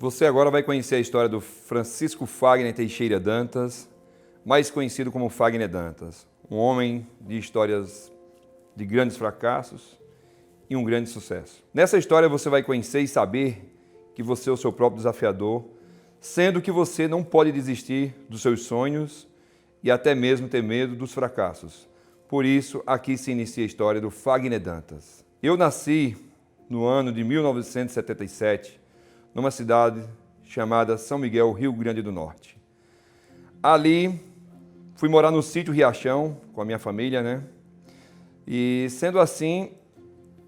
Você agora vai conhecer a história do Francisco Fagner Teixeira Dantas, mais conhecido como Fagner Dantas, um homem de histórias de grandes fracassos e um grande sucesso. Nessa história você vai conhecer e saber que você é o seu próprio desafiador, sendo que você não pode desistir dos seus sonhos e até mesmo ter medo dos fracassos. Por isso, aqui se inicia a história do Fagner Dantas. Eu nasci no ano de 1977, numa cidade chamada São Miguel, Rio Grande do Norte. Ali, fui morar no sítio Riachão, com a minha família, né? E, sendo assim,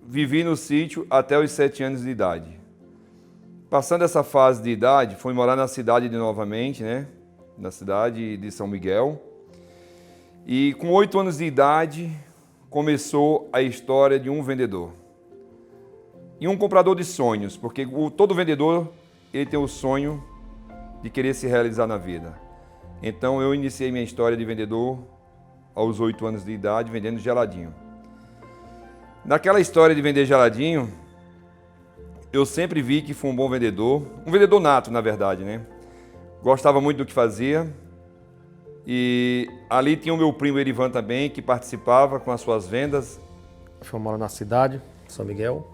vivi no sítio até os 7 anos de idade. Passando essa fase de idade, fui morar na cidade novamente, né? Na cidade de São Miguel. E com 8 anos de idade, começou a história de um vendedor. E um comprador de sonhos, porque todo vendedor ele tem o sonho de querer se realizar na vida. Então eu iniciei minha história de vendedor aos 8 anos de idade, vendendo geladinho. Naquela história de vender geladinho, eu sempre vi que fui um bom vendedor nato, na verdade, né? Gostava muito do que fazia. E ali tinha o meu primo Erivan também, que participava com as suas vendas. Eu moro na cidade, São Miguel,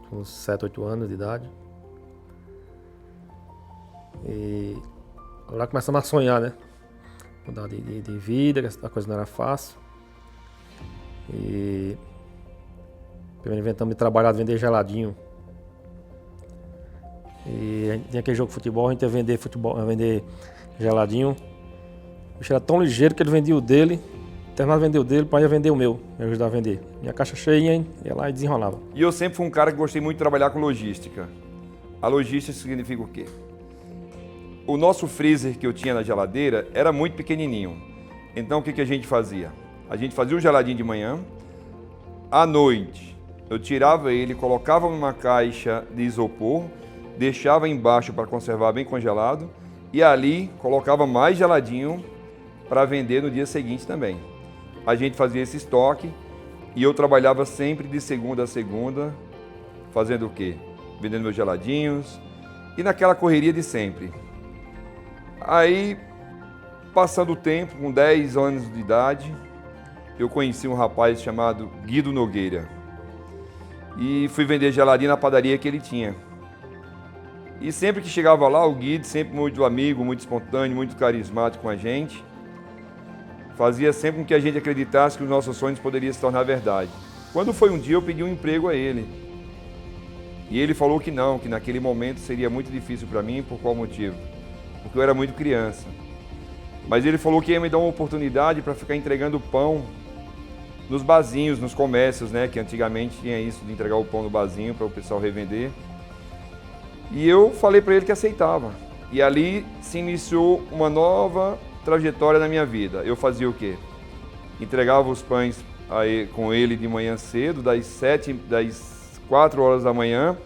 com uns 7, 8 anos de idade. E lá começamos a sonhar, né? Mudar de vida, que a coisa não era fácil. E primeiro inventamos de trabalhar, de vender geladinho. E a gente tinha aquele jogo de futebol, a gente ia vender geladinho. O bicho era tão ligeiro que ele vendia o dele, terminava de vender o dele, o pai ia vender o meu, me ajudava a vender. Minha caixa cheia, hein? Ia lá e desenrolava. E eu sempre fui um cara que gostei muito de trabalhar com logística. A logística significa o quê? O nosso freezer que eu tinha na geladeira era muito pequenininho. Então o que a gente fazia? A gente fazia um geladinho de manhã, à noite eu tirava ele, colocava numa caixa de isopor, deixava embaixo para conservar bem congelado e ali colocava mais geladinho para vender no dia seguinte também. A gente fazia esse estoque e eu trabalhava sempre de segunda a segunda, fazendo o quê? Vendendo meus geladinhos e naquela correria de sempre. Aí, passando o tempo, com 10 anos de idade, eu conheci um rapaz chamado Guido Nogueira e fui vender geladinho na padaria que ele tinha. E sempre que chegava lá, o Guido, sempre muito amigo, muito espontâneo, muito carismático com a gente, fazia sempre com que a gente acreditasse que os nossos sonhos poderiam se tornar verdade. Quando foi um dia, eu pedi um emprego a ele. E ele falou que não, que naquele momento seria muito difícil para mim, por qual motivo? Porque eu era muito criança. Mas ele falou que ia me dar uma oportunidade para ficar entregando pão nos barzinhos, nos comércios, né? Que antigamente tinha isso de entregar o pão no barzinho para o pessoal revender. E eu falei para ele que aceitava. E ali se iniciou uma nova trajetória na minha vida. Eu fazia o quê? Entregava os pães com ele de manhã cedo, das 4 horas da manhã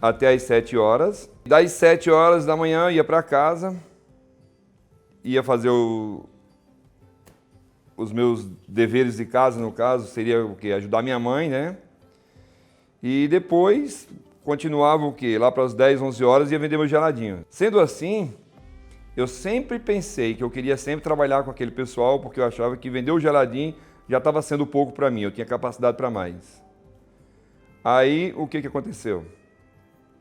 até as 7 horas. Das 7 horas da manhã ia para casa, ia fazer os meus deveres de casa, no caso, seria o quê? Ajudar minha mãe, né? E depois continuava o quê? Lá para as 10, 11 horas ia vender meu geladinho. Sendo assim, eu sempre pensei que eu queria sempre trabalhar com aquele pessoal, porque eu achava que vender o geladinho já estava sendo pouco para mim, eu tinha capacidade para mais. Aí, o que aconteceu?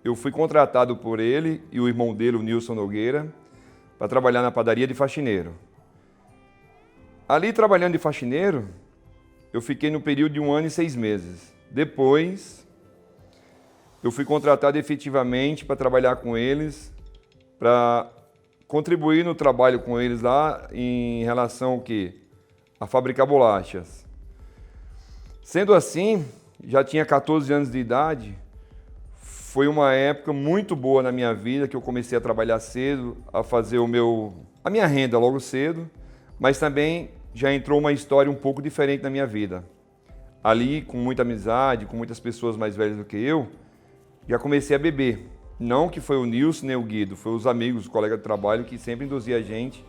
Eu fui contratado por ele e o irmão dele, o Nilson Nogueira, para trabalhar na padaria de faxineiro. Ali, trabalhando de faxineiro, eu fiquei no período de 1 ano e 6 meses. Depois, eu fui contratado efetivamente para trabalhar com eles, para contribuir no trabalho com eles lá em relação ao quê? A fabricar bolachas. Sendo assim, já tinha 14 anos de idade, foi uma época muito boa na minha vida, que eu comecei a trabalhar cedo, a fazer a minha renda logo cedo, mas também já entrou uma história um pouco diferente na minha vida. Ali, com muita amizade, com muitas pessoas mais velhas do que eu, já comecei a beber. Não que foi o Nilson nem o Guido, foi os amigos, os colegas de trabalho que sempre induziam a gente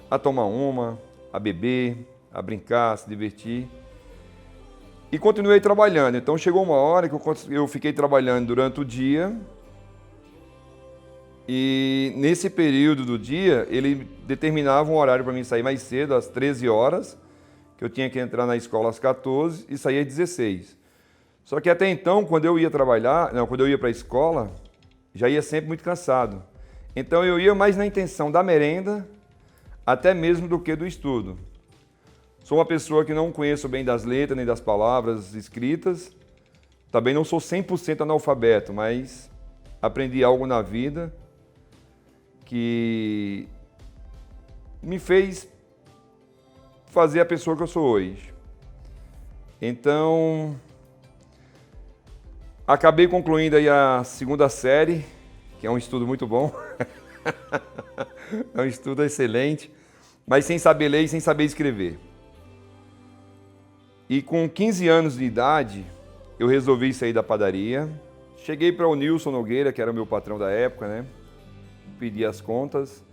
a tomar uma, a beber, a brincar, a se divertir. E continuei trabalhando. Então chegou uma hora que eu fiquei trabalhando durante o dia. E nesse período do dia, ele determinava um horário para mim sair mais cedo, às 13 horas, que eu tinha que entrar na escola às 14 e sair às 16. Só que até então, quando eu ia trabalhar, não, quando eu ia para a escola, já ia sempre muito cansado. Então eu ia mais na intenção da merenda, até mesmo do que do estudo. Sou uma pessoa que não conheço bem das letras nem das palavras escritas. Também não sou 100% analfabeto, mas aprendi algo na vida que me fez fazer a pessoa que eu sou hoje. Então, acabei concluindo aí a segunda série, que é um estudo muito bom. É um estudo excelente, mas sem saber ler e sem saber escrever. E com 15 anos de idade, eu resolvi sair da padaria. Cheguei para o Nilson Nogueira, que era o meu patrão da época, né? Pedi as contas.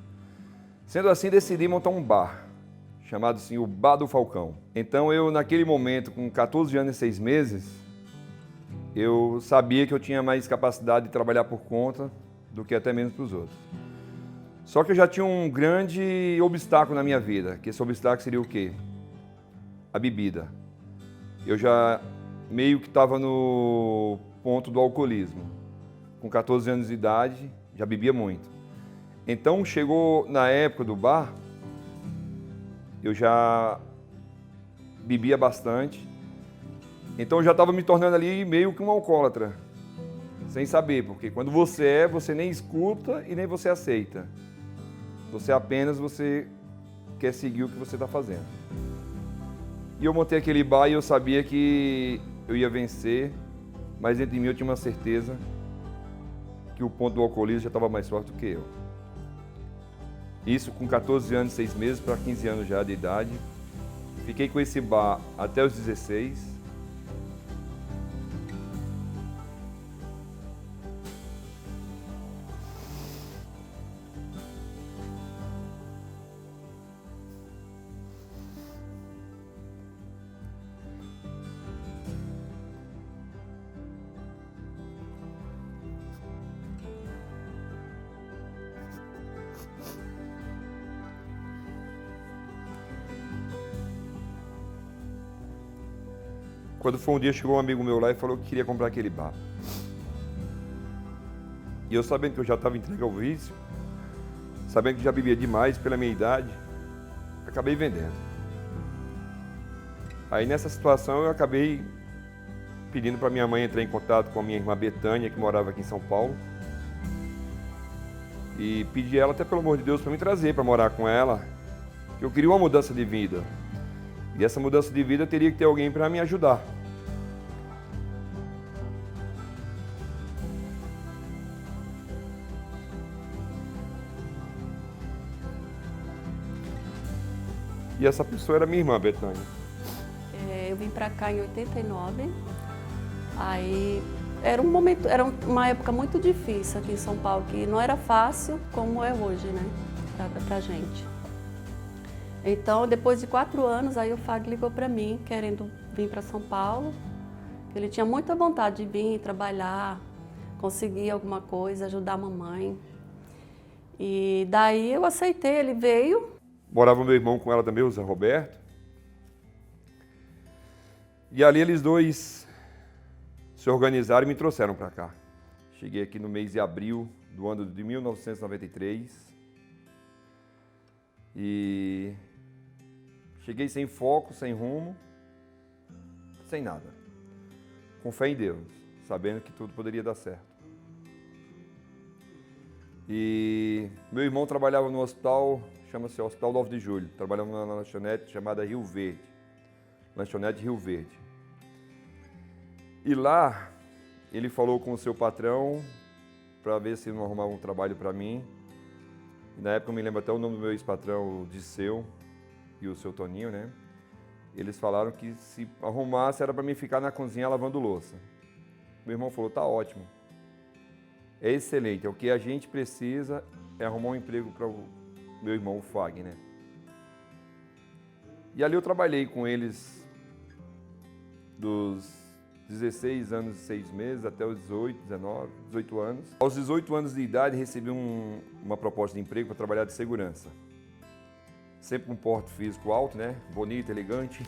Sendo assim, decidi montar um bar, chamado assim, o Bar do Falcão. Então eu, naquele momento, com 14 anos e 6 meses, eu sabia que eu tinha mais capacidade de trabalhar por conta do que até mesmo para os outros. Só que eu já tinha um grande obstáculo na minha vida, que esse obstáculo seria o quê? A bebida. Eu já meio que estava no ponto do alcoolismo. Com 14 anos de idade, já bebia muito. Então chegou na época do bar, eu já bebia bastante. Então eu já estava me tornando ali meio que um alcoólatra, sem saber, porque quando você nem escuta e nem você aceita. Você quer seguir o que você está fazendo. E eu montei aquele bar e eu sabia que eu ia vencer, mas dentro de mim eu tinha uma certeza que o ponto do alcoolismo já estava mais forte do que eu. Isso com 14 anos, 6 meses para 15 anos já de idade. Fiquei com esse bar até os 16. Quando foi um dia, chegou um amigo meu lá e falou que queria comprar aquele bar. E eu sabendo que eu já estava entregue ao vício, sabendo que já bebia demais pela minha idade, acabei vendendo. Aí nessa situação eu acabei pedindo para minha mãe entrar em contato com a minha irmã Betânia, que morava aqui em São Paulo. E pedi ela, até pelo amor de Deus, para me trazer para morar com ela, que eu queria uma mudança de vida. E essa mudança de vida teria que ter alguém para me ajudar. E essa pessoa era minha irmã, Betânia. Eu vim para cá em 89. Aí era uma época muito difícil aqui em São Paulo, que não era fácil como é hoje, né, pra gente. Então, depois de 4 anos, aí o Fag ligou para mim, querendo vir para São Paulo. Ele tinha muita vontade de vir trabalhar, conseguir alguma coisa, ajudar a mamãe. E daí eu aceitei, ele veio. Morava meu irmão com ela também, o Zé Roberto. E ali eles dois se organizaram e me trouxeram para cá. Cheguei aqui no mês de abril do ano de 1993. E cheguei sem foco, sem rumo, sem nada. Com fé em Deus, sabendo que tudo poderia dar certo. E meu irmão trabalhava no hospital, chama-se Hospital 9 de Julho. Trabalhava numa lanchonete chamada Rio Verde. Lanchonete Rio Verde. E lá, ele falou com o seu patrão para ver se não arrumava um trabalho para mim. E na época eu me lembro até o nome do meu ex-patrão, o Disseu, e o seu Toninho, né? Eles falaram que se arrumasse era para mim ficar na cozinha lavando louça. Meu irmão falou, tá ótimo. É excelente, é o que a gente precisa é arrumar um emprego para o meu irmão, o Fag, né? E ali eu trabalhei com eles dos 16 anos e 6 meses até os 18, 19, 18 anos. Aos 18 anos de idade, recebi uma proposta de emprego para trabalhar de segurança. Sempre com um porte físico alto, né? Bonito, elegante.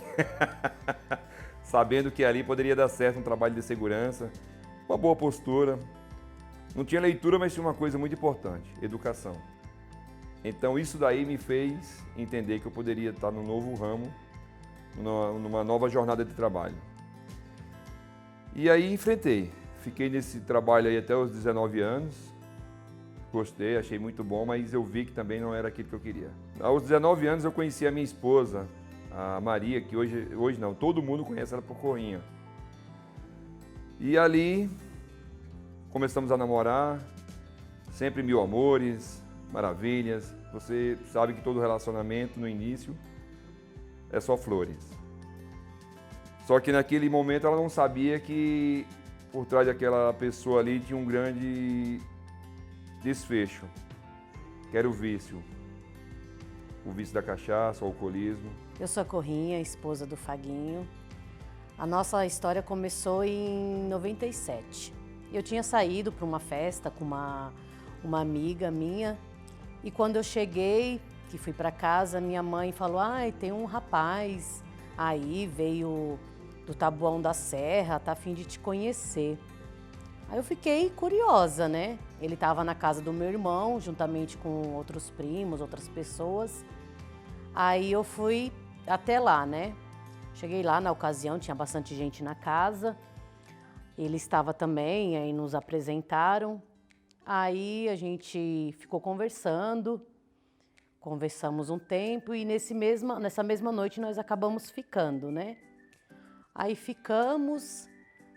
Sabendo que ali poderia dar certo um trabalho de segurança, uma boa postura. Não tinha leitura, mas tinha uma coisa muito importante, educação. Então isso daí me fez entender que eu poderia estar num novo ramo, numa nova jornada de trabalho. E aí enfrentei. Fiquei nesse trabalho aí até os 19 anos. Gostei, achei muito bom, mas eu vi que também não era aquilo que eu queria. Aos 19 anos eu conheci a minha esposa, a Maria, que hoje não, todo mundo conhece ela por Corrinha. E ali começamos a namorar, sempre mil amores, maravilhas. Você sabe que todo relacionamento no início é só flores. Só que naquele momento ela não sabia que por trás daquela pessoa ali tinha um grande desfecho, que era o vício da cachaça, o alcoolismo. Eu sou a Corrinha, esposa do Faguinho. A nossa história começou em 97. Eu tinha saído para uma festa com uma amiga minha e quando eu cheguei, que fui para casa, minha mãe falou: "Ai, tem um rapaz aí, veio do Taboão da Serra, tá a fim de te conhecer". Aí eu fiquei curiosa, né? Ele estava na casa do meu irmão, juntamente com outros primos, outras pessoas. Aí eu fui até lá, né? Cheguei lá na ocasião, tinha bastante gente na casa. Ele estava também, aí nos apresentaram. Aí a gente ficou conversamos um tempo e nessa mesma noite nós acabamos ficando, né? Aí ficamos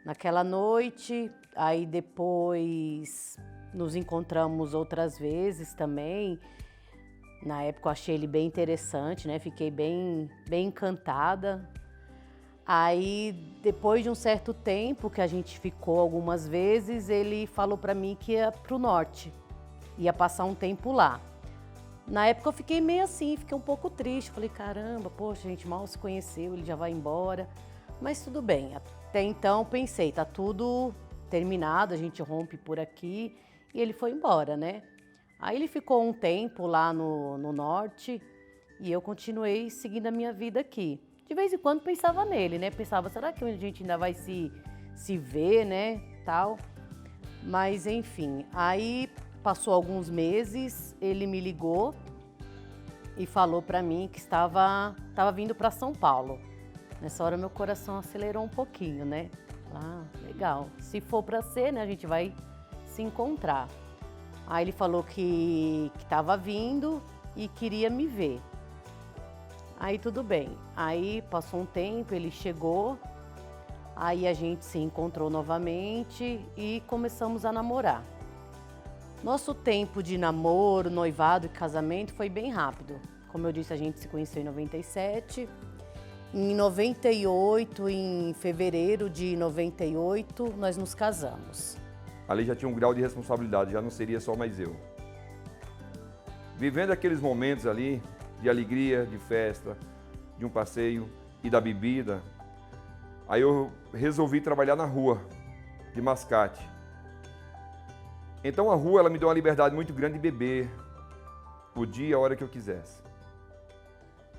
naquela noite, aí depois nos encontramos outras vezes também. Na época eu achei ele bem interessante, né? Fiquei bem encantada. Aí depois de um certo tempo que a gente ficou algumas vezes, ele falou para mim que ia pro norte, ia passar um tempo lá. Na época eu fiquei meio assim, fiquei um pouco triste. Falei, caramba, poxa, a gente mal se conheceu, ele já vai embora. Mas tudo bem, até então pensei, tá tudo terminado, a gente rompe por aqui e ele foi embora, né? Aí ele ficou um tempo lá no norte e eu continuei seguindo a minha vida aqui. De vez em quando pensava nele, né? Pensava, será que a gente ainda vai se ver, né? Tal. Mas enfim, aí passou alguns meses, ele me ligou e falou pra mim que estava vindo para São Paulo. Nessa hora meu coração acelerou um pouquinho, né? Ah, legal. Se for para ser, né, a gente vai se encontrar. Aí ele falou que estava vindo e queria me ver. Aí tudo bem. Aí passou um tempo, ele chegou, aí a gente se encontrou novamente e começamos a namorar. Nosso tempo de namoro, noivado e casamento foi bem rápido. Como eu disse, a gente se conheceu em 97. Em 98, em fevereiro de 98, nós nos casamos. Ali já tinha um grau de responsabilidade, já não seria só mais eu. Vivendo aqueles momentos ali de alegria, de festa, de um passeio e da bebida, aí eu resolvi trabalhar na rua, de mascate. Então a rua ela me deu uma liberdade muito grande de beber, o dia, a hora que eu quisesse.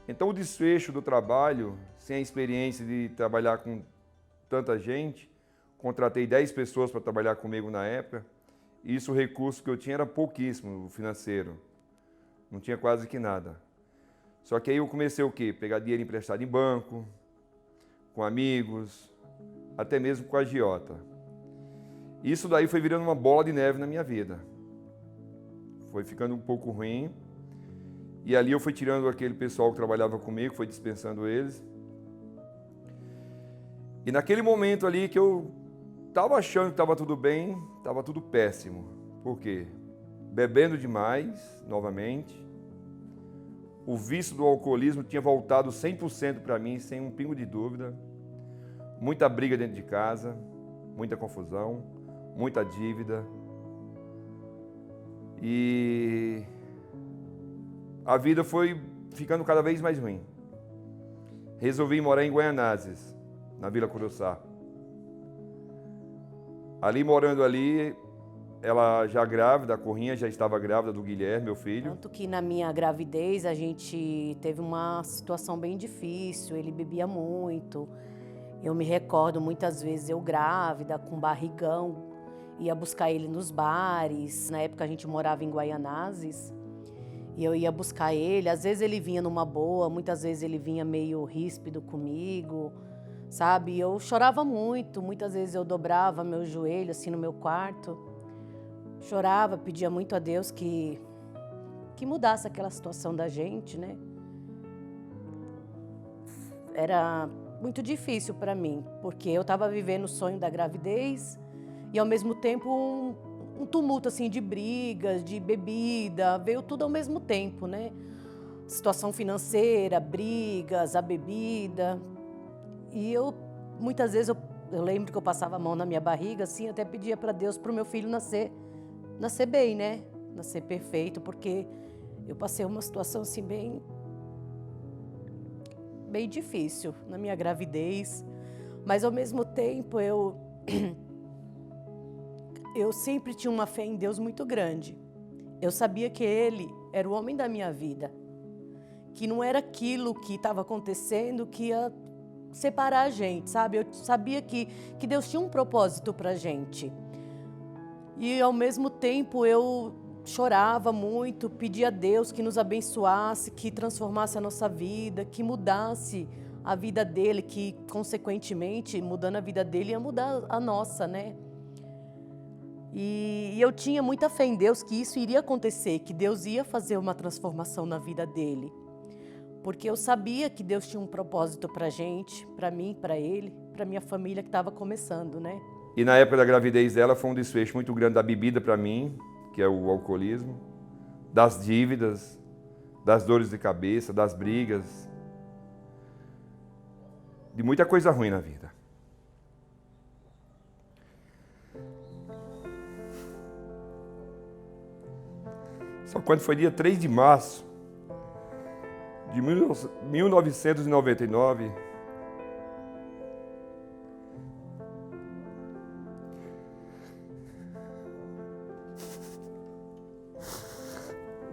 Então o desfecho do trabalho, sem a experiência de trabalhar com tanta gente, contratei 10 pessoas para trabalhar comigo na época, e isso o recurso que eu tinha era pouquíssimo, financeiro. Não tinha quase que nada. Só que aí eu comecei o quê? Pegar dinheiro emprestado em banco, com amigos, até mesmo com a agiota. Isso daí foi virando uma bola de neve na minha vida. Foi ficando um pouco ruim. E ali eu fui tirando aquele pessoal que trabalhava comigo, fui dispensando eles. E naquele momento ali que eu estava achando que estava tudo bem, estava tudo péssimo. Por quê? Bebendo demais, novamente. O vício do alcoolismo tinha voltado 100% para mim, sem um pingo de dúvida. Muita briga dentro de casa, muita confusão, muita dívida. E a vida foi ficando cada vez mais ruim. Resolvi morar em Guaianazes, na Vila Curuçá. Ali, morando ali, ela já grávida, a Corrinha já estava grávida do Guilherme, meu filho. Tanto que na minha gravidez a gente teve uma situação bem difícil, ele bebia muito. Eu me recordo muitas vezes eu grávida, com barrigão, ia buscar ele nos bares. Na época a gente morava em Guaianazes e eu ia buscar ele. Às vezes ele vinha numa boa, muitas vezes ele vinha meio ríspido comigo, sabe? Eu chorava muito, muitas vezes eu dobrava meu joelho assim no meu quarto. Chorava, pedia muito a Deus que mudasse aquela situação da gente, né? Era muito difícil para mim, porque eu estava vivendo o sonho da gravidez e ao mesmo tempo um tumulto assim de brigas, de bebida, veio tudo ao mesmo tempo, né? Situação financeira, brigas, a bebida. E muitas vezes eu lembro que eu passava a mão na minha barriga, assim, até pedia para Deus para o meu filho nascer bem, né? Nascer perfeito, porque eu passei uma situação assim bem difícil na minha gravidez, mas ao mesmo tempo eu sempre tinha uma fé em Deus muito grande. Eu sabia que Ele era o homem da minha vida, que não era aquilo que estava acontecendo que ia separar a gente, sabe? Eu sabia que Deus tinha um propósito pra gente. E ao mesmo tempo eu chorava muito, pedia a Deus que nos abençoasse, que transformasse a nossa vida, que mudasse a vida dele, que consequentemente, mudando a vida dele, ia mudar a nossa, né? E eu tinha muita fé em Deus que isso iria acontecer, que Deus ia fazer uma transformação na vida dele. Porque eu sabia que Deus tinha um propósito pra gente, pra mim, pra ele, pra minha família que estava começando, né? E na época da gravidez dela foi um desfecho muito grande da bebida para mim, que é o alcoolismo, das dívidas, das dores de cabeça, das brigas, de muita coisa ruim na vida. Só quando foi dia 3 de março de 1999,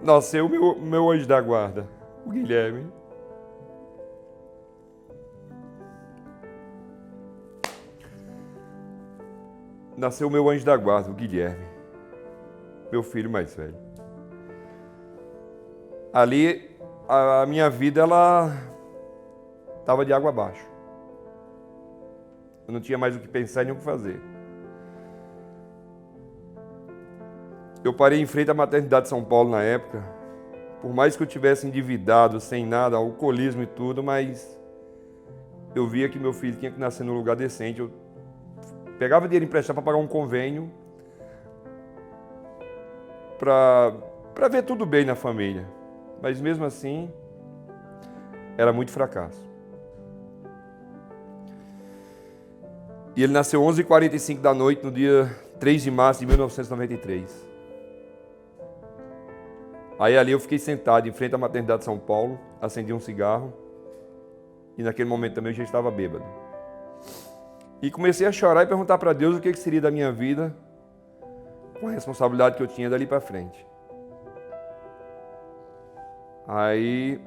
nasceu o meu anjo da guarda, o Guilherme. Nasceu o meu anjo da guarda, o Guilherme, meu filho mais velho. Ali, a minha vida, ela estava de água abaixo. Eu não tinha mais o que pensar nem o que fazer. Eu parei em frente à maternidade de São Paulo na época, por mais que eu tivesse endividado, sem nada, alcoolismo e tudo, mas eu via que meu filho tinha que nascer num lugar decente. Eu pegava dinheiro emprestado para pagar um convênio, para ver tudo bem na família. Mas mesmo assim, era muito fracasso. E ele nasceu 11h45 da noite, no dia 3 de março de 1993. Aí ali eu fiquei sentado em frente à maternidade de São Paulo, acendi um cigarro e naquele momento também eu já estava bêbado. E comecei a chorar e perguntar para Deus o que seria da minha vida com a responsabilidade que eu tinha dali para frente. Aí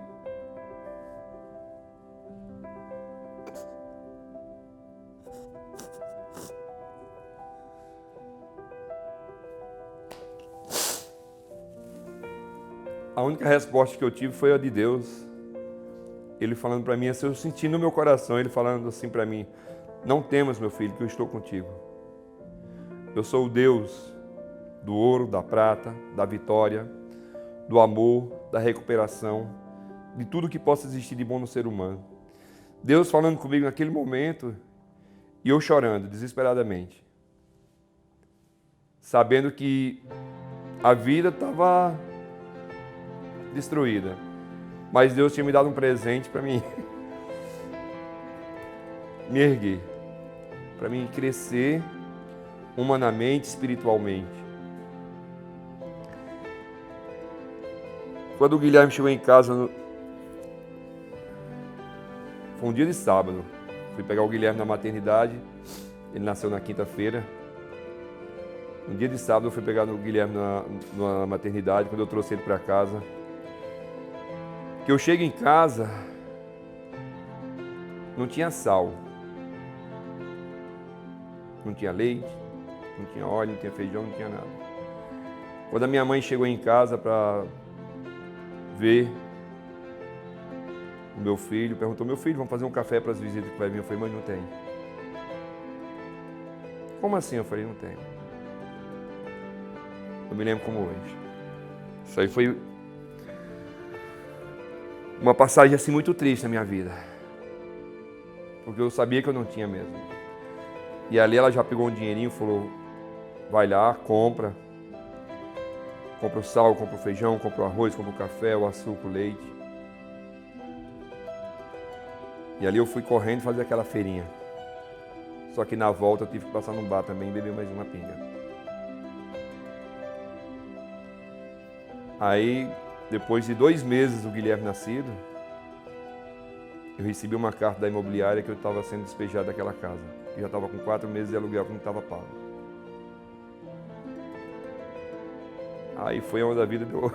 a única resposta que eu tive foi a de Deus. Ele falando para mim, assim, eu senti no meu coração, ele falando assim para mim: não temas, meu filho, que eu estou contigo. Eu sou o Deus do ouro, da prata, da vitória, do amor, da recuperação, de tudo que possa existir de bom no ser humano. Deus falando comigo naquele momento e eu chorando desesperadamente, sabendo que a vida estava destruída, mas Deus tinha me dado um presente para mim me erguer, para mim crescer humanamente, espiritualmente. Quando o Guilherme chegou em casa, foi um dia de sábado, Fui pegar o Guilherme na maternidade, ele nasceu na quinta-feira. No dia de sábado eu fui pegar o Guilherme na maternidade, quando eu trouxe ele para casa. Que eu chego em casa, não tinha sal, não tinha leite, não tinha óleo, não tinha feijão, não tinha nada. Quando a minha mãe chegou em casa para ver o meu filho, perguntou: meu filho, vamos fazer um café para as visitas que vai vir? Eu falei: mãe, não tem. Como assim? Eu falei: não tem. Eu me lembro como hoje. Isso aí foi uma passagem assim muito triste na minha vida, porque eu sabia que eu não tinha mesmo. E ali ela já pegou um dinheirinho, falou: vai lá, compra o sal, compra o feijão, compra o arroz, compra o café, o açúcar, o leite. E ali eu fui correndo fazer aquela feirinha. Só que na volta eu tive que passar num bar também e beber mais uma pinga. Aí, depois de 2 meses do Guilherme nascido, eu recebi uma carta da imobiliária que eu estava sendo despejado daquela casa. Eu já estava com 4 meses de aluguel que não estava pago. Aí foi onde a vida deu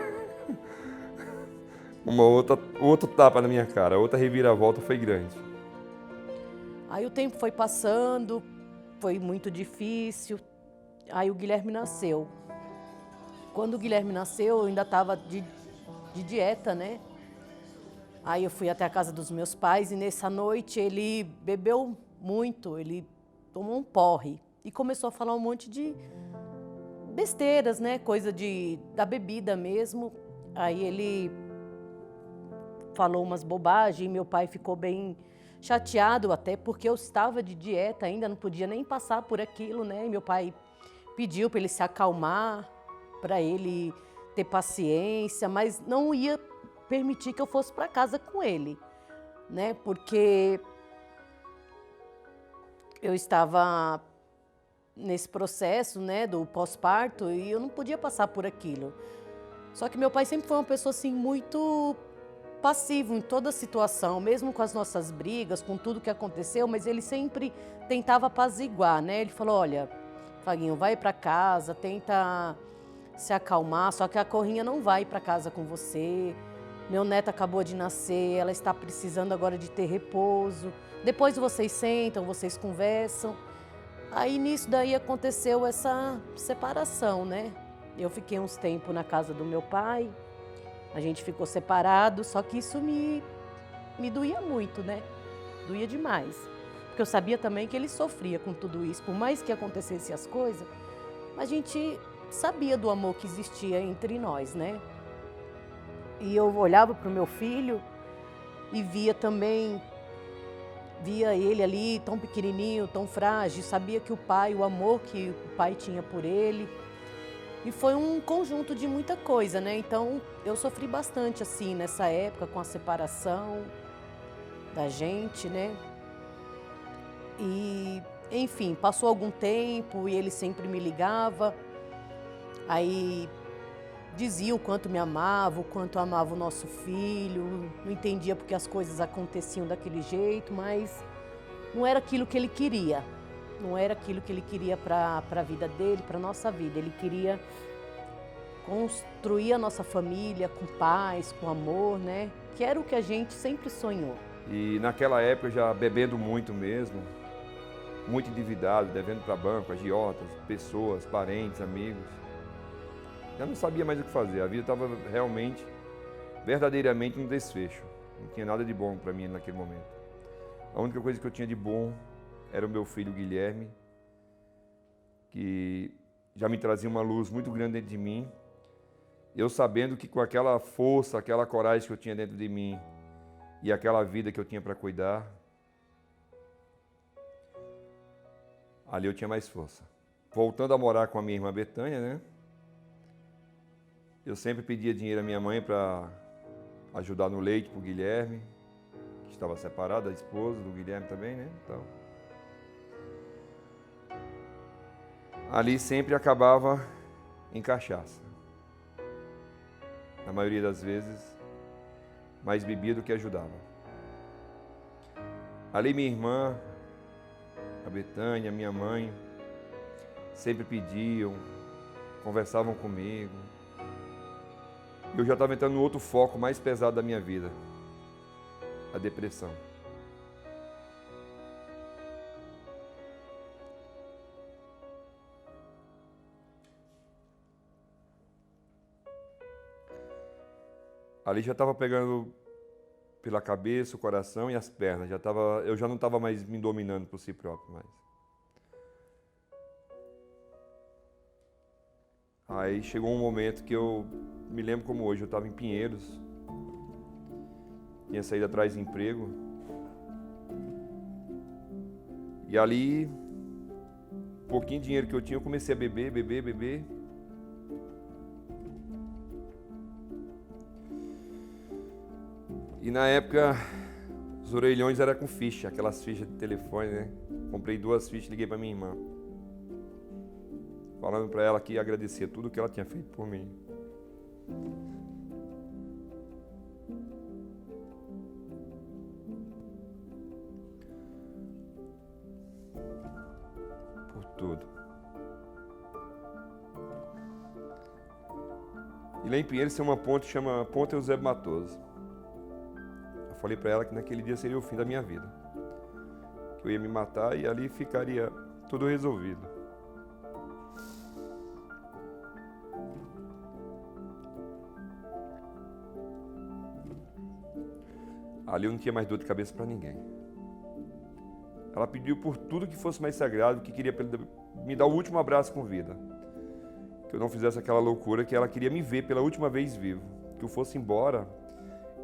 outro tapa na minha cara, outra reviravolta foi grande. Aí o tempo foi passando, foi muito difícil. Aí o Guilherme nasceu. Quando o Guilherme nasceu, eu ainda estava de dieta, né? Aí eu fui até a casa dos meus pais e nessa noite ele bebeu muito, ele tomou um porre e começou a falar um monte de besteiras, né? Coisa da bebida mesmo. Aí ele falou umas bobagens e meu pai ficou bem chateado, até porque eu estava de dieta ainda, não podia nem passar por aquilo, né? E meu pai pediu para ele se acalmar, para ele ter paciência, mas não ia permitir que eu fosse para casa com ele, né? Porque eu estava nesse processo, né, do pós-parto e eu não podia passar por aquilo. Só que meu pai sempre foi uma pessoa assim muito passivo em toda a situação, mesmo com as nossas brigas, com tudo que aconteceu, mas ele sempre tentava apaziguar, né? Ele falou: olha, Faguinho, vai para casa, tenta se acalmar, só que a Corrinha não vai para casa com você. Meu neto acabou de nascer, ela está precisando agora de ter repouso. Depois vocês sentam, vocês conversam. Aí nisso daí aconteceu essa separação, né? Eu fiquei uns tempos na casa do meu pai, a gente ficou separado, só que isso me doía muito, né? Doía demais. Porque eu sabia também que ele sofria com tudo isso. Por mais que acontecessem as coisas, a gente sabia do amor que existia entre nós, né? E eu olhava para o meu filho e via ele ali tão pequenininho, tão frágil, sabia que o amor que o pai tinha por ele. E foi um conjunto de muita coisa, né? Então eu sofri bastante assim nessa época com a separação da gente, né? E, enfim, passou algum tempo e ele sempre me ligava. Aí dizia o quanto me amava, o quanto amava o nosso filho, não entendia porque as coisas aconteciam daquele jeito, mas não era aquilo que ele queria. Não era aquilo que ele queria para a vida dele, para a nossa vida. Ele queria construir a nossa família com paz, com amor, né? Que era o que a gente sempre sonhou. E naquela época, já bebendo muito mesmo, muito endividado, devendo para banco, agiotas, pessoas, parentes, amigos. Já não sabia mais o que fazer, a vida estava realmente, verdadeiramente um desfecho. Não tinha nada de bom para mim naquele momento. A única coisa que eu tinha de bom era o meu filho Guilherme, que já me trazia uma luz muito grande dentro de mim. Eu sabendo que com aquela força, aquela coragem que eu tinha dentro de mim e aquela vida que eu tinha para cuidar, ali eu tinha mais força. Voltando a morar com a minha irmã Betânia, né? Eu sempre pedia dinheiro à minha mãe para ajudar no leite para o Guilherme, que estava separado, a esposa do Guilherme também, né? Então, ali sempre acabava em cachaça. Na maioria das vezes, mais bebia do que ajudava. Ali minha irmã a Betânia, a minha mãe, sempre pediam, conversavam comigo. Eu já estava entrando no outro foco mais pesado da minha vida, a depressão. Ali já estava pegando pela cabeça, o coração e as pernas. Eu já não estava mais me dominando por si próprio mais. Aí chegou um momento que eu me lembro como hoje, eu estava em Pinheiros, tinha saído atrás de emprego. E ali, pouquinho dinheiro que eu tinha, eu comecei a beber. E na época, os orelhões eram com ficha, aquelas fichas de telefone, né? Comprei 2 fichas e liguei para minha irmã, falando para ela que ia agradecer tudo que ela tinha feito por mim. Por tudo. E lá em Pinheiros tem uma ponte que chama Ponte Eusébio Matoso. Eu falei para ela que naquele dia seria o fim da minha vida, que eu ia me matar e ali ficaria tudo resolvido. Ali eu não tinha mais dor de cabeça para ninguém. Ela pediu por tudo que fosse mais sagrado, que queria me dar o último abraço com vida, que eu não fizesse aquela loucura, que ela queria me ver pela última vez vivo, que eu fosse embora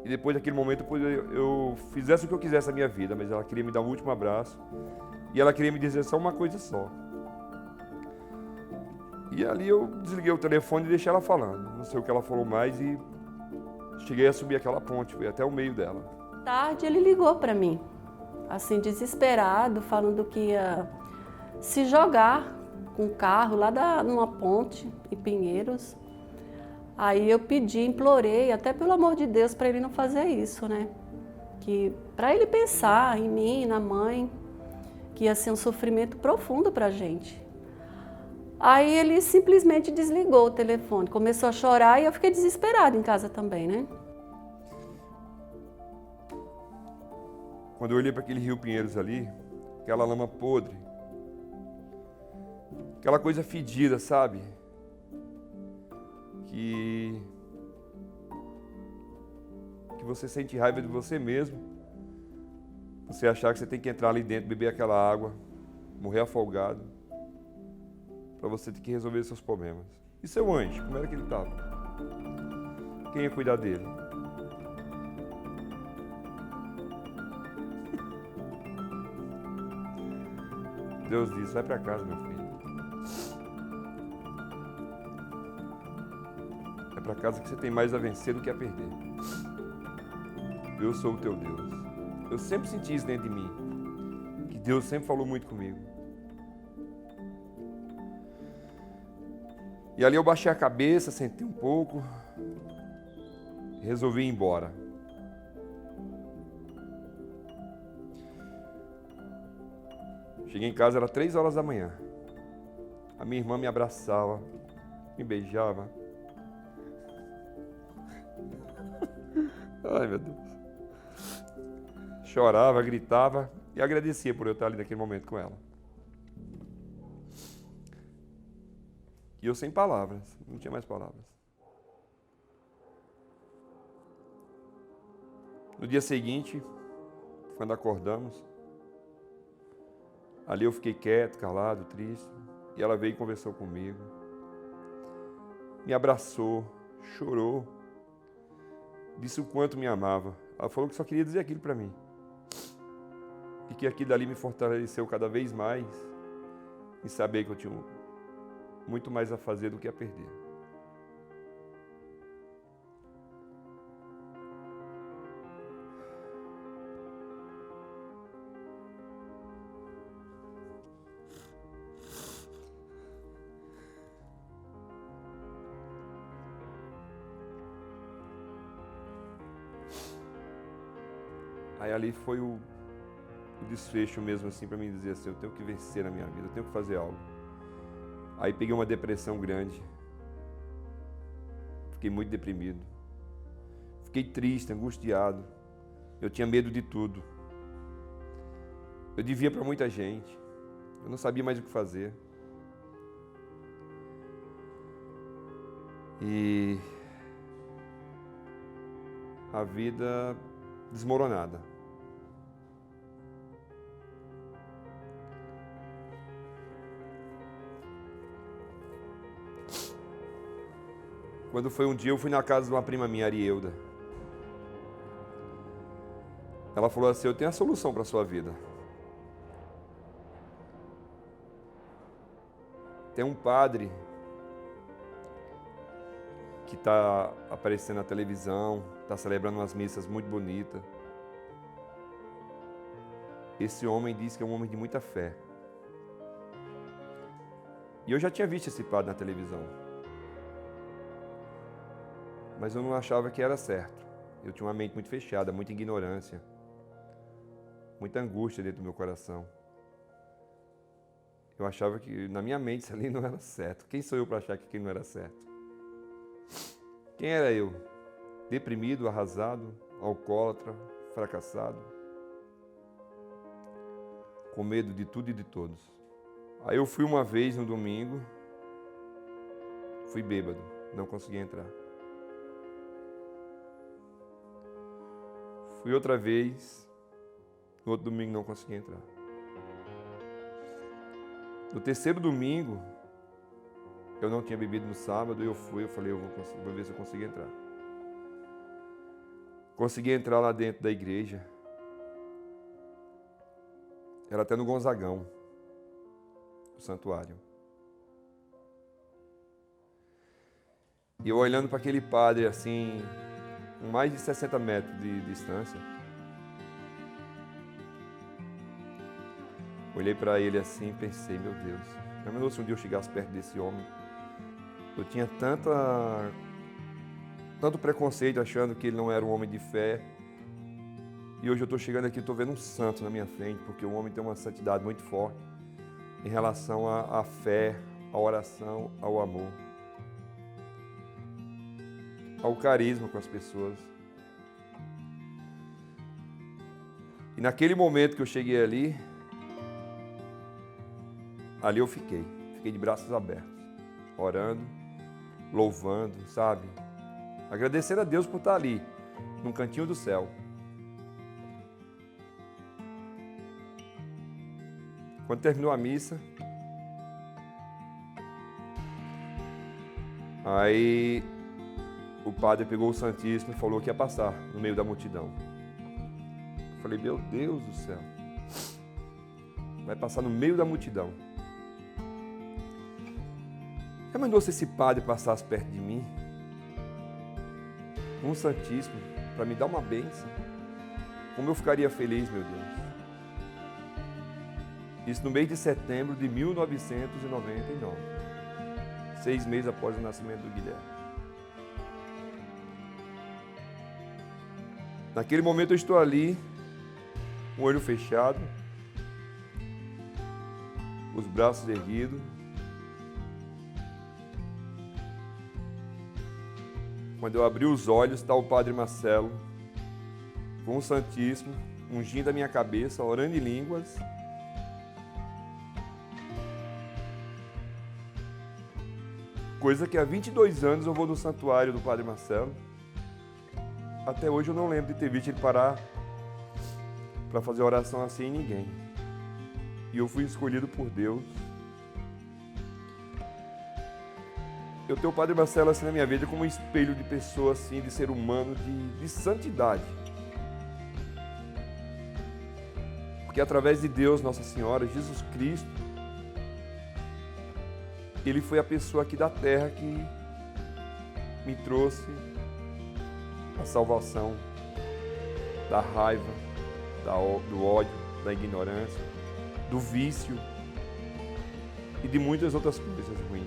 e depois daquele momento eu fizesse o que eu quisesse na minha vida, mas ela queria me dar um último abraço e ela queria me dizer só uma coisa só. E ali eu desliguei o telefone e deixei ela falando. Não sei o que ela falou mais e cheguei a subir aquela ponte, fui até o meio dela. Tarde ele ligou para mim, assim desesperado, falando que ia se jogar com o carro lá numa ponte em Pinheiros. Aí eu pedi, implorei, até pelo amor de Deus, para ele não fazer isso, né? Que para ele pensar em mim, na mãe, que ia ser um sofrimento profundo para a gente. Aí ele simplesmente desligou o telefone, começou a chorar e eu fiquei desesperada em casa também, né? Quando eu olhei para aquele rio Pinheiros ali, aquela lama podre, aquela coisa fedida, sabe? Que você sente raiva de você mesmo, você achar que você tem que entrar ali dentro, beber aquela água, morrer afogado, para você ter que resolver seus problemas. E seu anjo, como era que ele estava? Quem ia cuidar dele? Deus disse, vai para casa, meu filho. Vai para casa que você tem mais a vencer do que a perder. Eu sou o teu Deus. Eu sempre senti isso dentro de mim, que Deus sempre falou muito comigo. E ali eu baixei a cabeça, sentei um pouco, resolvi ir embora. Cheguei em casa, era 3 horas da manhã. A minha irmã me abraçava, me beijava. Ai, meu Deus. Chorava, gritava e agradecia por eu estar ali naquele momento com ela. E eu sem palavras, não tinha mais palavras. No dia seguinte, quando acordamos, ali eu fiquei quieto, calado, triste, e ela veio e conversou comigo, me abraçou, chorou, disse o quanto me amava. Ela falou que só queria dizer aquilo para mim, e que aquilo dali me fortaleceu cada vez mais, em saber que eu tinha muito mais a fazer do que a perder. Aí ali foi o desfecho mesmo assim para mim dizer assim, eu tenho que vencer na minha vida, eu tenho que fazer algo. Aí peguei uma depressão grande, fiquei muito deprimido, fiquei triste, angustiado, eu tinha medo de tudo. Eu devia para muita gente, eu não sabia mais o que fazer. E a vida desmoronada. Quando foi um dia, eu fui na casa de uma prima minha, Arielda. Ela falou assim, eu tenho a solução para a sua vida. Tem um padre que está aparecendo na televisão, está celebrando umas missas muito bonitas. Esse homem diz que é um homem de muita fé. E eu já tinha visto esse padre na televisão. Mas eu não achava que era certo. Eu tinha uma mente muito fechada, muita ignorância, muita angústia dentro do meu coração. Eu achava que na minha mente isso ali não era certo. Quem sou eu para achar que aquilo não era certo? Quem era eu? Deprimido, arrasado, alcoólatra, fracassado, com medo de tudo e de todos. Aí eu fui uma vez no domingo, fui bêbado, não consegui entrar. Fui outra vez, no outro domingo não consegui entrar. No terceiro domingo, eu não tinha bebido no sábado, eu falei, vou ver se eu consigo entrar. Consegui entrar lá dentro da igreja. Era até no Gonzagão, o santuário. E eu olhando para aquele padre assim, com mais de 60 metros de distância, olhei para ele assim e pensei, meu Deus, já se um dia eu chegasse perto desse homem. Eu tinha tanto preconceito achando que ele não era um homem de fé. E hoje eu estou chegando aqui e estou vendo um santo na minha frente, porque o homem tem uma santidade muito forte em relação à fé, à oração, ao amor, ao carisma com as pessoas. E naquele momento que eu cheguei ali eu fiquei de braços abertos, orando, louvando, sabe? Agradecendo a Deus por estar ali, num cantinho do céu. Quando terminou a missa, aí o padre pegou o Santíssimo e falou que ia passar no meio da multidão. Eu falei, meu Deus do céu, vai passar no meio da multidão. Já imaginou se esse padre passasse perto de mim, um Santíssimo, para me dar uma bênção? Como eu ficaria feliz, meu Deus. Isso no mês de setembro de 1999, 6 meses após o nascimento do Guilherme. Naquele momento eu estou ali, com o olho fechado, os braços erguidos, quando eu abri os olhos, está o Padre Marcelo, com o Santíssimo, ungindo a minha cabeça, orando em línguas. Coisa que há 22 anos eu vou no santuário do Padre Marcelo. Até hoje eu não lembro de ter visto ele parar para fazer oração assim em ninguém. E eu fui escolhido por Deus. Eu tenho o Padre Marcelo assim na minha vida como um espelho de pessoa assim, de ser humano, de santidade. Porque através de Deus, Nossa Senhora, Jesus Cristo, Ele foi a pessoa aqui da terra que me trouxe a salvação da raiva, do ódio, da ignorância, do vício e de muitas outras coisas ruins.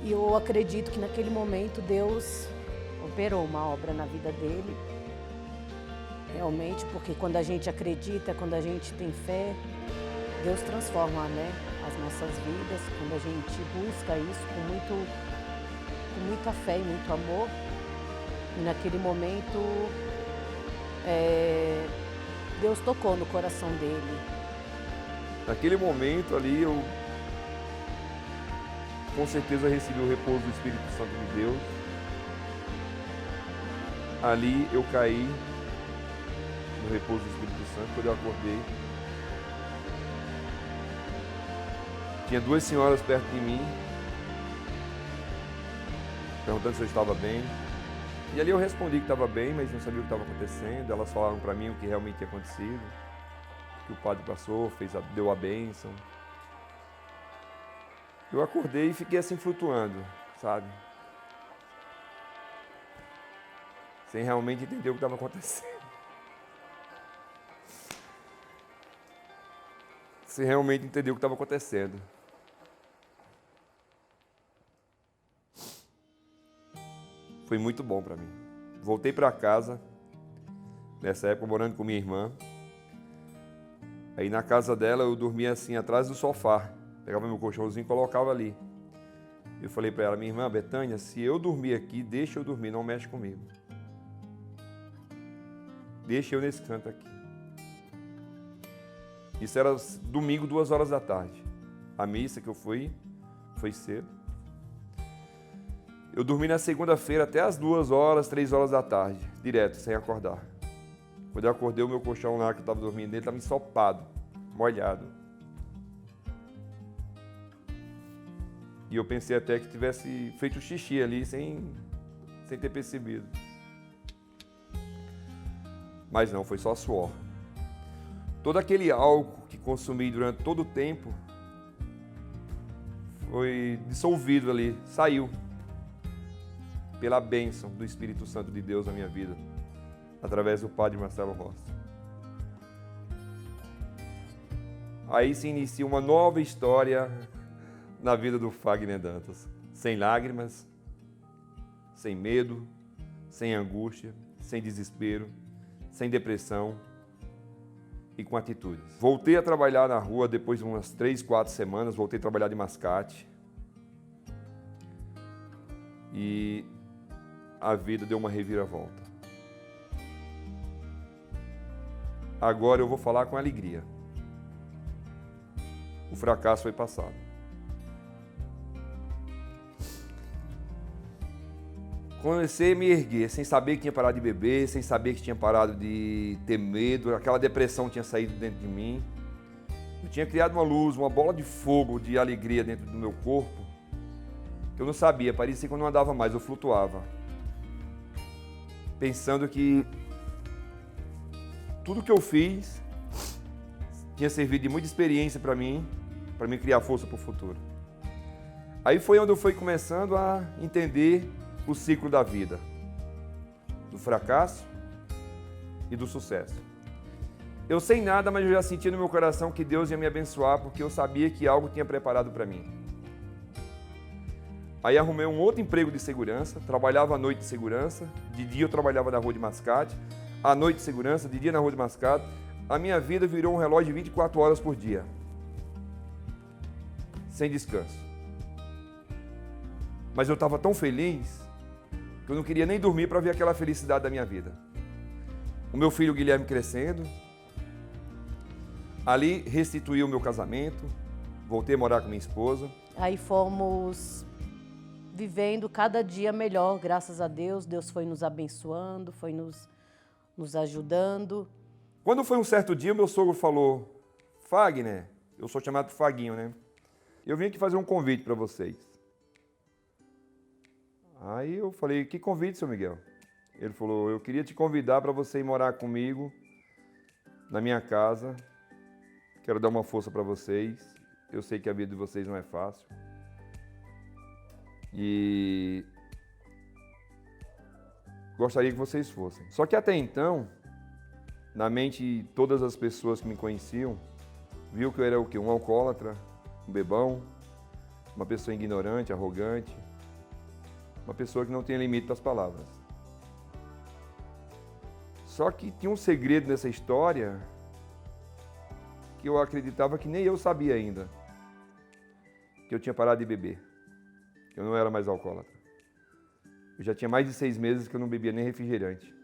E eu acredito que naquele momento Deus operou uma obra na vida dele. Realmente, porque quando a gente acredita, quando a gente tem fé, Deus transforma, né, as nossas vidas. Quando a gente busca isso com muita fé e muito amor. E naquele momento, Deus tocou no coração dele. Naquele momento ali, eu com certeza recebi o repouso do Espírito Santo de Deus. Ali eu caí no repouso do Espírito Santo. Quando eu acordei, tinha duas senhoras perto de mim, perguntando se eu estava bem. E ali eu respondi que estava bem, mas não sabia o que estava acontecendo. Elas falaram para mim o que realmente tinha acontecido, que o padre passou, deu a bênção. Eu acordei e fiquei assim flutuando, sabe? Sem realmente entender o que estava acontecendo. Sem realmente entender o que estava acontecendo. Foi muito bom para mim. Voltei para casa, nessa época morando com minha irmã. Aí na casa dela eu dormia assim atrás do sofá. Pegava meu colchãozinho e colocava ali. Eu falei para ela, minha irmã Betânia, se eu dormir aqui, deixa eu dormir, não mexe comigo. Deixa eu nesse canto aqui. Isso era domingo, 2 horas da tarde. A missa que eu fui, foi cedo. Eu dormi na segunda-feira até as 2 horas, 3 horas da tarde, direto, sem acordar. Quando eu acordei, o meu colchão lá que eu estava dormindo nele estava ensopado, molhado. E eu pensei até que tivesse feito xixi ali, sem ter percebido. Mas não, foi só suor. Todo aquele álcool que consumi durante todo o tempo foi dissolvido ali, saiu. Pela bênção do Espírito Santo de Deus na minha vida, através do Padre Marcelo Rossi. Aí se inicia uma nova história na vida do Fagner Dantas. Sem lágrimas, sem medo, sem angústia, sem desespero, sem depressão e com atitudes. Voltei a trabalhar na rua depois de umas 3, 4 semanas, voltei a trabalhar de mascate. E a vida deu uma reviravolta. Agora eu vou falar com alegria. O fracasso foi passado. Comecei a me erguer, sem saber que tinha parado de beber, sem saber que tinha parado de ter medo, aquela depressão tinha saído dentro de mim. Eu tinha criado uma luz, uma bola de fogo de alegria dentro do meu corpo, que eu não sabia, parecia que eu não andava mais, eu flutuava. Pensando que tudo que eu fiz tinha servido de muita experiência para mim criar força para o futuro. Aí foi onde eu fui começando a entender o ciclo da vida, do fracasso e do sucesso. Eu sei nada, mas eu já senti no meu coração que Deus ia me abençoar, porque eu sabia que algo tinha preparado para mim. Aí arrumei um outro emprego de segurança, trabalhava à noite de segurança, de dia eu trabalhava na rua de mascate, à noite de segurança, de dia na rua de mascate. A minha vida virou um relógio de 24 horas por dia, sem descanso. Mas eu estava tão feliz que eu não queria nem dormir para ver aquela felicidade da minha vida. O meu filho Guilherme crescendo, ali restituí o meu casamento, voltei a morar com minha esposa. Aí fomos vivendo cada dia melhor, graças a Deus. Deus foi nos abençoando, foi nos ajudando. Quando foi um certo dia, meu sogro falou, Fagner, eu sou chamado de Faguinho, né? Eu vim aqui fazer um convite para vocês. Aí eu falei, que convite, seu Miguel? Ele falou, eu queria te convidar para você ir morar comigo na minha casa. Quero dar uma força para vocês. Eu sei que a vida de vocês não é fácil. E gostaria que vocês fossem. Só que até então, na mente de todas as pessoas que me conheciam, viu que eu era o quê? Um alcoólatra, um bebão, uma pessoa ignorante, arrogante, uma pessoa que não tinha limite para as palavras. Só que tinha um segredo nessa história que eu acreditava que nem eu sabia ainda. Que eu tinha parado de beber. Que eu não era mais alcoólatra. Eu já tinha mais de 6 meses que eu não bebia nem refrigerante.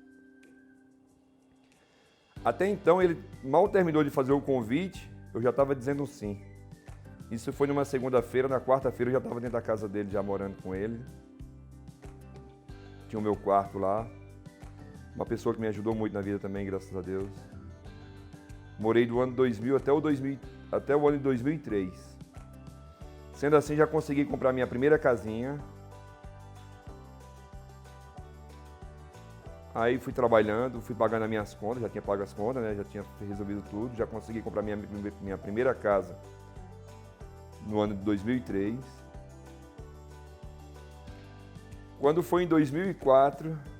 Até então, ele mal terminou de fazer o convite, eu já estava dizendo sim. Isso foi numa segunda-feira, na quarta-feira eu já estava dentro da casa dele, já morando com ele. Tinha o meu quarto lá. Uma pessoa que me ajudou muito na vida também, graças a Deus. Morei do ano 2000 até o ano de 2003. Sendo assim, já consegui comprar minha primeira casinha. Aí fui trabalhando, fui pagando as minhas contas, já tinha pago as contas, né? Já tinha resolvido tudo, já consegui comprar minha primeira casa no ano de 2003. Quando foi em 2004,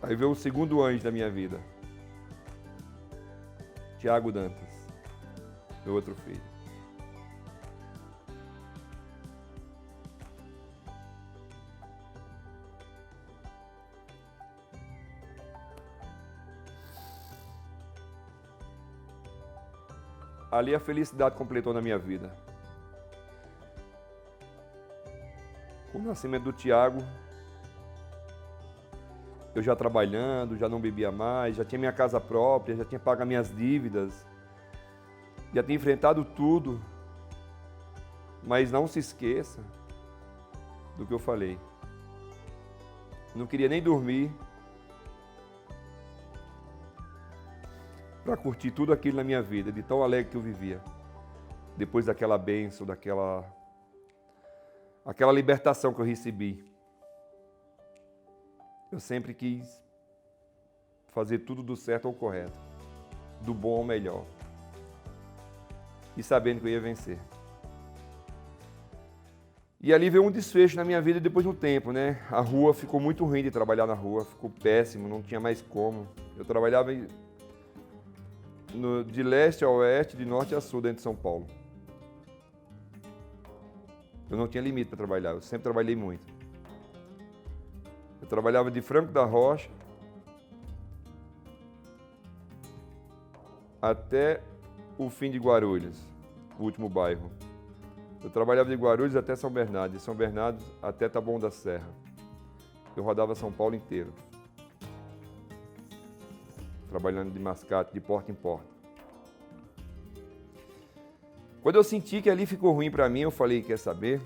aí veio o segundo anjo da minha vida, Tiago Dantas, meu outro filho. Ali a felicidade completou na minha vida. Com o nascimento do Tiago, eu já trabalhando, já não bebia mais, já tinha minha casa própria, já tinha pago as minhas dívidas, já tinha enfrentado tudo. Mas não se esqueça do que eu falei. Não queria nem dormir para curtir tudo aquilo na minha vida, de tão alegre que eu vivia. Depois daquela bênção, aquela libertação que eu recebi. Eu sempre quis fazer tudo do certo ao correto, do bom ao melhor. E sabendo que eu ia vencer. E ali veio um desfecho na minha vida depois de um tempo, né? A rua ficou muito ruim de trabalhar na rua, ficou péssimo, não tinha mais como. Eu trabalhava de leste a oeste, de norte a sul dentro de São Paulo. Eu não tinha limite para trabalhar, eu sempre trabalhei muito. Eu trabalhava de Franco da Rocha até o fim de Guarulhos, o último bairro. Eu trabalhava de Guarulhos até São Bernardo, de São Bernardo até Taboão da Serra. Eu rodava São Paulo inteiro, trabalhando de mascate, de porta em porta. Quando eu senti que ali ficou ruim para mim, eu falei, quer saber?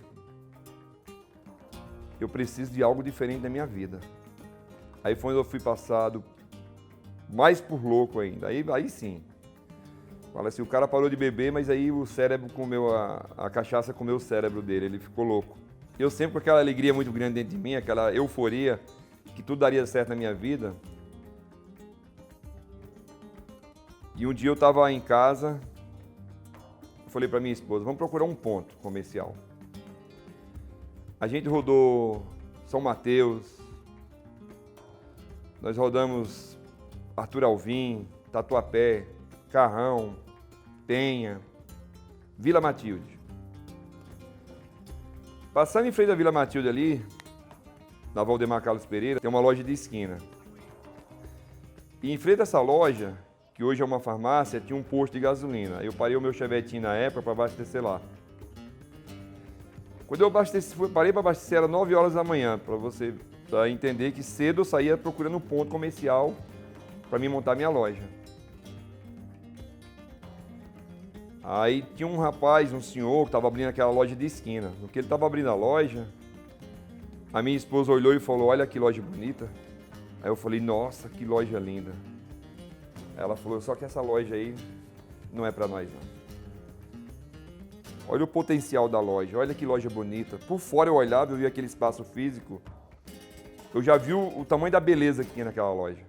Eu preciso de algo diferente na minha vida. Aí foi onde eu fui passado mais por louco ainda. Aí sim. Fala assim, o cara parou de beber, mas aí o cérebro comeu, a cachaça comeu o cérebro dele, ele ficou louco. Eu sempre com aquela alegria muito grande dentro de mim, aquela euforia, que tudo daria certo na minha vida. E um dia eu estava em casa, eu falei para minha esposa, vamos procurar um ponto comercial. A gente rodou São Mateus, nós rodamos Arthur Alvim, Tatuapé, Carrão, Penha, Vila Matilde. Passando em frente da Vila Matilde ali, na Valdemar Carlos Pereira, tem uma loja de esquina. E em frente a essa loja, que hoje é uma farmácia, tinha um posto de gasolina. Eu parei o meu chevetinho na época para abastecer lá. Quando eu parei para abastecer, era 9 horas da manhã, para você entender que cedo eu saía procurando um ponto comercial para mim montar minha loja. Aí tinha um rapaz, um senhor, que estava abrindo aquela loja de esquina. No que ele estava abrindo a loja, a minha esposa olhou e falou, olha que loja bonita. Aí eu falei, nossa, que loja linda. Ela falou, só que essa loja aí não é para nós não. Olha o potencial da loja, olha que loja bonita. Por fora eu olhava, eu via aquele espaço físico. Eu já vi o tamanho da beleza que tinha naquela loja.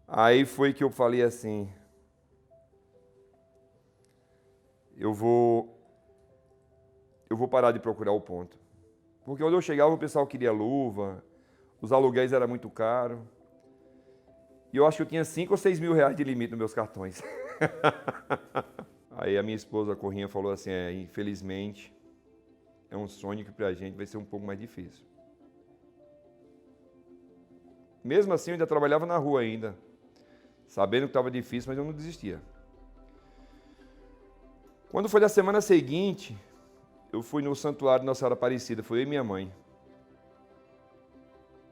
Aí foi que eu falei assim, eu vou parar de procurar o ponto. Porque quando eu chegava o pessoal queria luva, os aluguéis eram muito caros. E eu acho que eu tinha 5 ou 6 mil reais de limite nos meus cartões. Aí a minha esposa, a Corrinha, falou assim, infelizmente, é um sonho que para a gente vai ser um pouco mais difícil. Mesmo assim, eu ainda trabalhava na rua ainda, sabendo que estava difícil, mas eu não desistia. Quando foi na semana seguinte, eu fui no santuário de Nossa Senhora Aparecida, foi eu e minha mãe.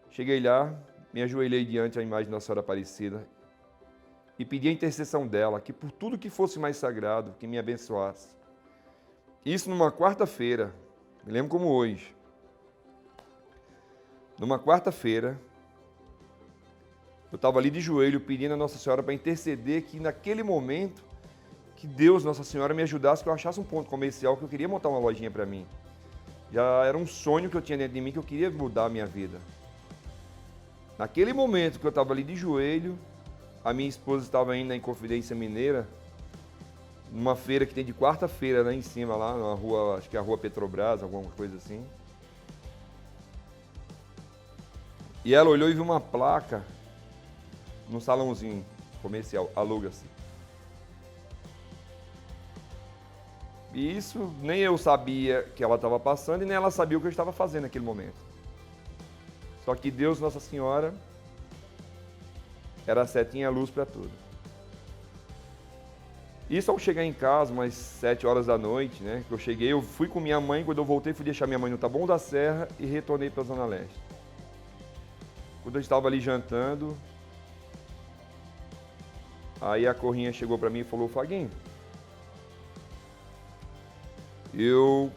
Cheguei lá, me ajoelhei diante da imagem de Nossa Senhora Aparecida e pedi a intercessão dela, que por tudo que fosse mais sagrado, que me abençoasse. Isso numa quarta-feira, me lembro como hoje. Numa quarta-feira, eu estava ali de joelho pedindo a Nossa Senhora para interceder que naquele momento, que Deus, Nossa Senhora, me ajudasse, que eu achasse um ponto comercial, que eu queria montar uma lojinha para mim. Já era um sonho que eu tinha dentro de mim, que eu queria mudar a minha vida. Naquele momento que eu estava ali de joelho, a minha esposa estava indo na Inconfidência Mineira, numa feira que tem de quarta-feira lá em cima, lá na rua, acho que é a rua Petrobras, alguma coisa assim. E ela olhou e viu uma placa num salãozinho comercial, aluga-se. E isso nem eu sabia que ela estava passando e nem ela sabia o que eu estava fazendo naquele momento. Só que Deus, Nossa Senhora, era a setinha, a luz para tudo. Isso ao chegar em casa, umas 7 horas da noite, né? Que eu cheguei, eu fui com minha mãe, quando eu voltei, fui deixar minha mãe no Taboão da Serra e retornei para a Zona Leste. Quando eu estava ali jantando, aí a Corrinha chegou para mim e falou: Faguinho, eu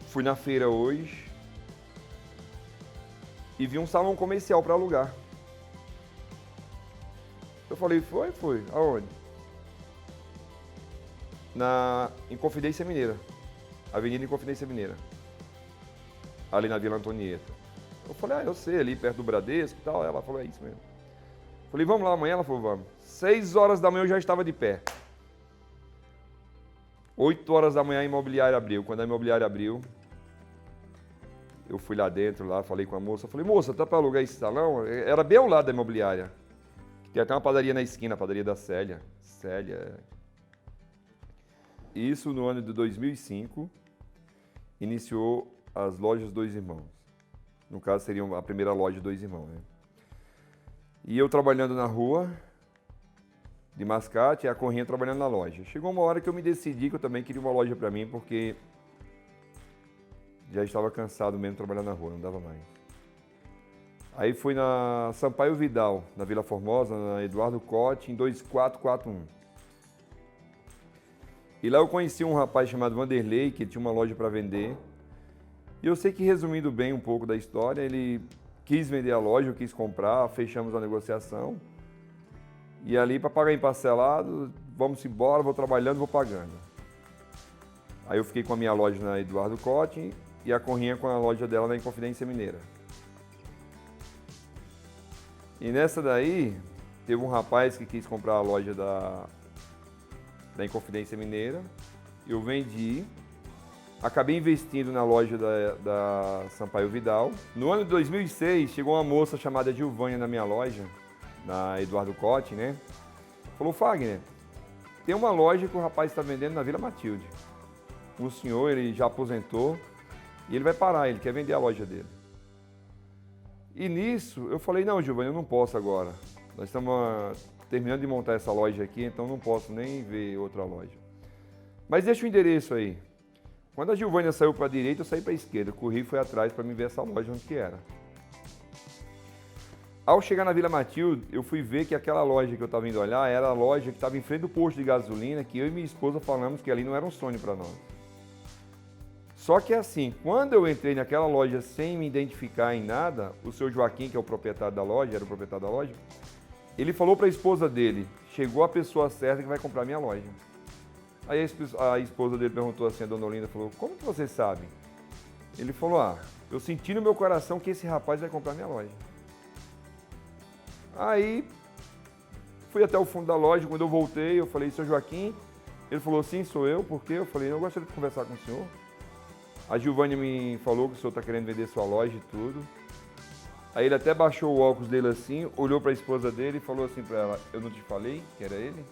fui na feira hoje e vi um salão comercial para alugar. Eu falei: foi? Aonde? Na Inconfidência Mineira, Avenida Inconfidência Mineira, ali na Vila Antonieta. Eu falei: eu sei, ali perto do Bradesco e tal. Ela falou: é isso mesmo. Eu falei: vamos lá amanhã? Ela falou: vamos. 6 horas da manhã eu já estava de pé. 8 horas da manhã a imobiliária abriu. Quando a imobiliária abriu, eu fui lá dentro, falei com a moça. Falei: moça, tá para alugar esse salão? Era bem ao lado da imobiliária. Tem até uma padaria na esquina, a padaria da Célia. Isso no ano de 2005, iniciou as lojas Dois Irmãos. No caso, seria a primeira loja Dois Irmãos, né? E eu trabalhando na rua, de mascate, e a Corrinha trabalhando na loja. Chegou uma hora que eu me decidi que eu também queria uma loja para mim, porque já estava cansado mesmo de trabalhar na rua, não dava mais. Aí fui na Sampaio Vidal, na Vila Formosa, na Eduardo Cote, em 2441. E lá eu conheci um rapaz chamado Vanderlei, que tinha uma loja para vender. E eu sei que, resumindo bem um pouco da história, ele quis vender a loja, eu quis comprar, fechamos a negociação. E ali, para pagar em parcelado, vamos embora, vou trabalhando, vou pagando. Aí eu fiquei com a minha loja na Eduardo Cote e a Corrinha com a loja dela na Inconfidência Mineira. E nessa daí, teve um rapaz que quis comprar a loja da Inconfidência Mineira, eu vendi, acabei investindo na loja da Sampaio Vidal. No ano de 2006, chegou uma moça chamada Gilvânia na minha loja, na Eduardo Cote, né? Falou: Fagner, tem uma loja que o rapaz está vendendo na Vila Matilde. O senhor, ele já aposentou e ele vai parar, ele quer vender a loja dele. E nisso, eu falei: não, Gilvânia, eu não posso agora. Nós estamos terminando de montar essa loja aqui, então não posso nem ver outra loja. Mas deixa o endereço aí. Quando a Gilvânia saiu para a direita, eu saí para a esquerda. Corri e fui atrás para me ver essa loja onde que era. Ao chegar na Vila Matilde, eu fui ver que aquela loja que eu estava indo olhar era a loja que estava em frente do posto de gasolina, que eu e minha esposa falamos que ali não era um sonho para nós. Só que assim, quando eu entrei naquela loja sem me identificar em nada, o seu Joaquim, que é o proprietário da loja, era o proprietário da loja, ele falou para a esposa dele: chegou a pessoa certa que vai comprar minha loja. Aí a esposa dele perguntou assim, a dona Olinda, falou: como que você sabe? Ele falou: eu senti no meu coração que esse rapaz vai comprar minha loja. Aí, fui até o fundo da loja, quando eu voltei, eu falei: seu Joaquim? Ele falou: sim, sou eu. Por quê? Eu falei: eu gostaria de conversar com o senhor. A Gilvânia me falou que o senhor está querendo vender sua loja e tudo. Aí ele até baixou o óculos dele assim, olhou para a esposa dele e falou assim para ela: eu não te falei que era ele?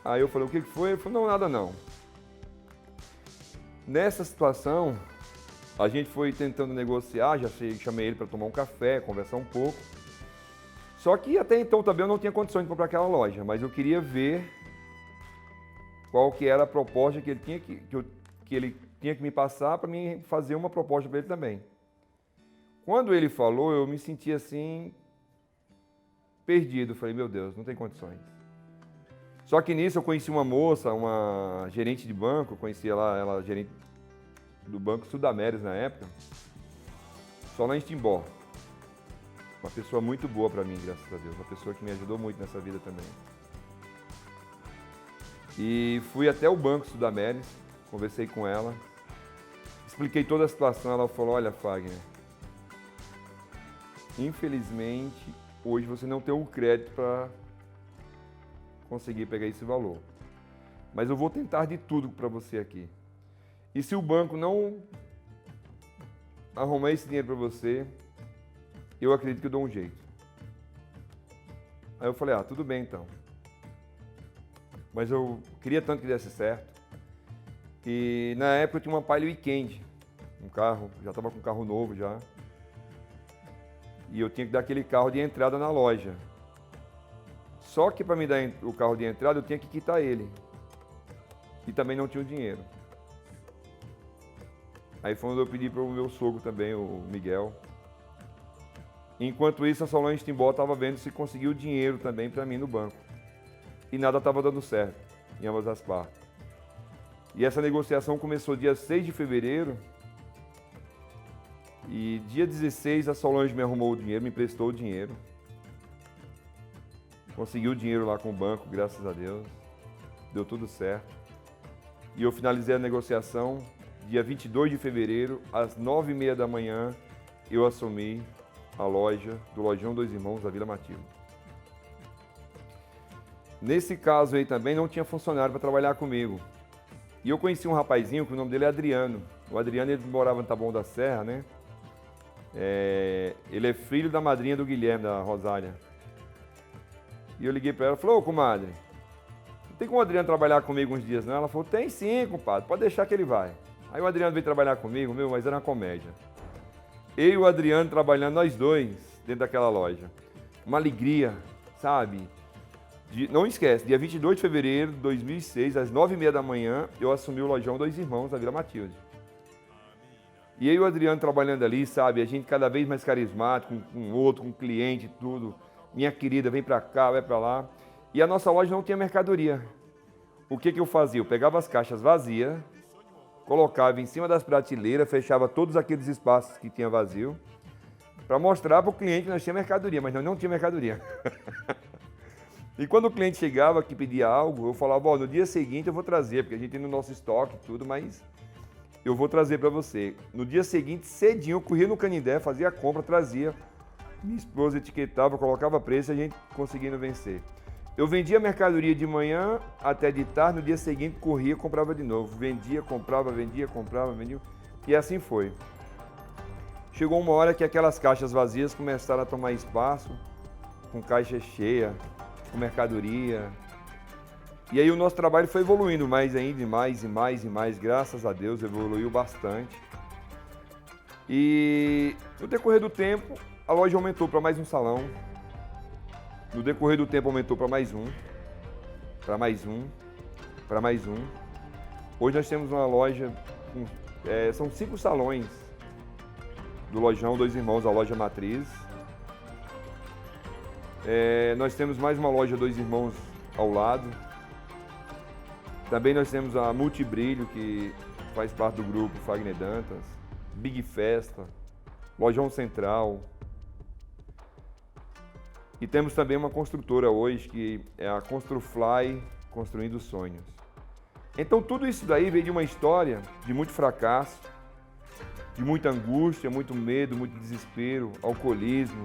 Aí eu falei: o que foi? Ele falou: não, nada não. Nessa situação, a gente foi tentando negociar, chamei ele para tomar um café, conversar um pouco. Só que até então também eu não tinha condições de comprar aquela loja, mas eu queria ver qual que era a proposta que ele tinha que me passar para mim fazer uma proposta para ele também. Quando ele falou, eu me senti assim, perdido. Falei, meu Deus, não tem condições. Só que nisso eu conheci uma moça, uma gerente de banco, conheci ela gerente do Banco Sudamérica na época, só lá em Timbó. Uma pessoa muito boa para mim, graças a Deus. Uma pessoa que me ajudou muito nessa vida também. E fui até o Banco Sudamérica, conversei com ela, expliquei toda a situação. Ela falou, olha, Fagner, infelizmente, hoje você não tem o crédito para conseguir pegar esse valor. Mas eu vou tentar de tudo para você aqui. E se o banco não arrumar esse dinheiro para você, eu acredito que eu dou um jeito. Aí eu falei, tudo bem então. Mas eu queria tanto que desse certo. E na época eu tinha uma Palio Weekend, um carro, já estava com um carro novo já. E eu tinha que dar aquele carro de entrada na loja. Só que para me dar o carro de entrada eu tinha que quitar ele. E também não tinha o dinheiro. Aí foi onde eu pedi para o meu sogro também, o Miguel. Enquanto isso, a Solange Timbó estava vendo se conseguia o dinheiro também para mim no banco. E nada estava dando certo, em ambas as partes. E essa negociação começou dia 6 de fevereiro. E dia 16 a Solange me arrumou o dinheiro, me emprestou o dinheiro. Consegui o dinheiro lá com o banco, graças a Deus. Deu tudo certo. E eu finalizei a negociação dia 22 de fevereiro, às 9h30 da manhã, eu assumi a loja do Lojão Dois Irmãos da Vila Matilde. Nesse caso aí também não tinha funcionário para trabalhar comigo. E eu conheci um rapazinho que o nome dele é Adriano. O Adriano, ele morava no Taboão da Serra, né? Ele é filho da madrinha do Guilherme, da Rosália. E eu liguei para ela e falei, ô comadre, não tem como o Adriano trabalhar comigo uns dias não? Ela falou, tem sim, compadre, pode deixar que ele vai. Aí o Adriano veio trabalhar comigo, mas era uma comédia. Eu e o Adriano trabalhando, nós dois, dentro daquela loja. Uma alegria, sabe? Não esquece, dia 22 de fevereiro de 2006, às 9h30 da manhã, eu assumi o Lojão Dois Irmãos da Vila Matilde. E eu e o Adriano trabalhando ali, sabe? A gente cada vez mais carismático, com o outro, com o cliente, tudo. Minha querida, vem pra cá, vai pra lá. E a nossa loja não tinha mercadoria. O que eu fazia? Eu pegava as caixas vazias, colocava em cima das prateleiras, fechava todos aqueles espaços que tinha vazio, para mostrar para o cliente que nós tínhamos mercadoria, mas nós não tínhamos mercadoria. E quando o cliente chegava que pedia algo, eu falava, no dia seguinte eu vou trazer, porque a gente tem no nosso estoque e tudo, mas eu vou trazer para você. No dia seguinte, cedinho, eu corria no Canindé, fazia a compra, trazia, minha esposa etiquetava, colocava preço e a gente conseguindo vencer. Eu vendia mercadoria de manhã até de tarde, no dia seguinte corria, comprava de novo. Vendia, comprava, vendia, comprava, vendia. E assim foi. Chegou uma hora que aquelas caixas vazias começaram a tomar espaço, com caixa cheia, com mercadoria. E aí o nosso trabalho foi evoluindo mais ainda, mais e mais e mais. Graças a Deus, evoluiu bastante. E no decorrer do tempo, a loja aumentou para mais um salão. No decorrer do tempo aumentou para mais um, para mais um, para mais um. Hoje nós temos uma loja, são 5 salões do Lojão Dois Irmãos, a loja matriz. Nós temos mais uma loja Dois Irmãos ao lado. Também nós temos a Multibrilho, que faz parte do grupo Fagner Dantas, Big Festa, Lojão Central. E temos também uma construtora hoje, que é a Construfly, Construindo Sonhos. Então tudo isso daí veio de uma história de muito fracasso, de muita angústia, muito medo, muito desespero, alcoolismo,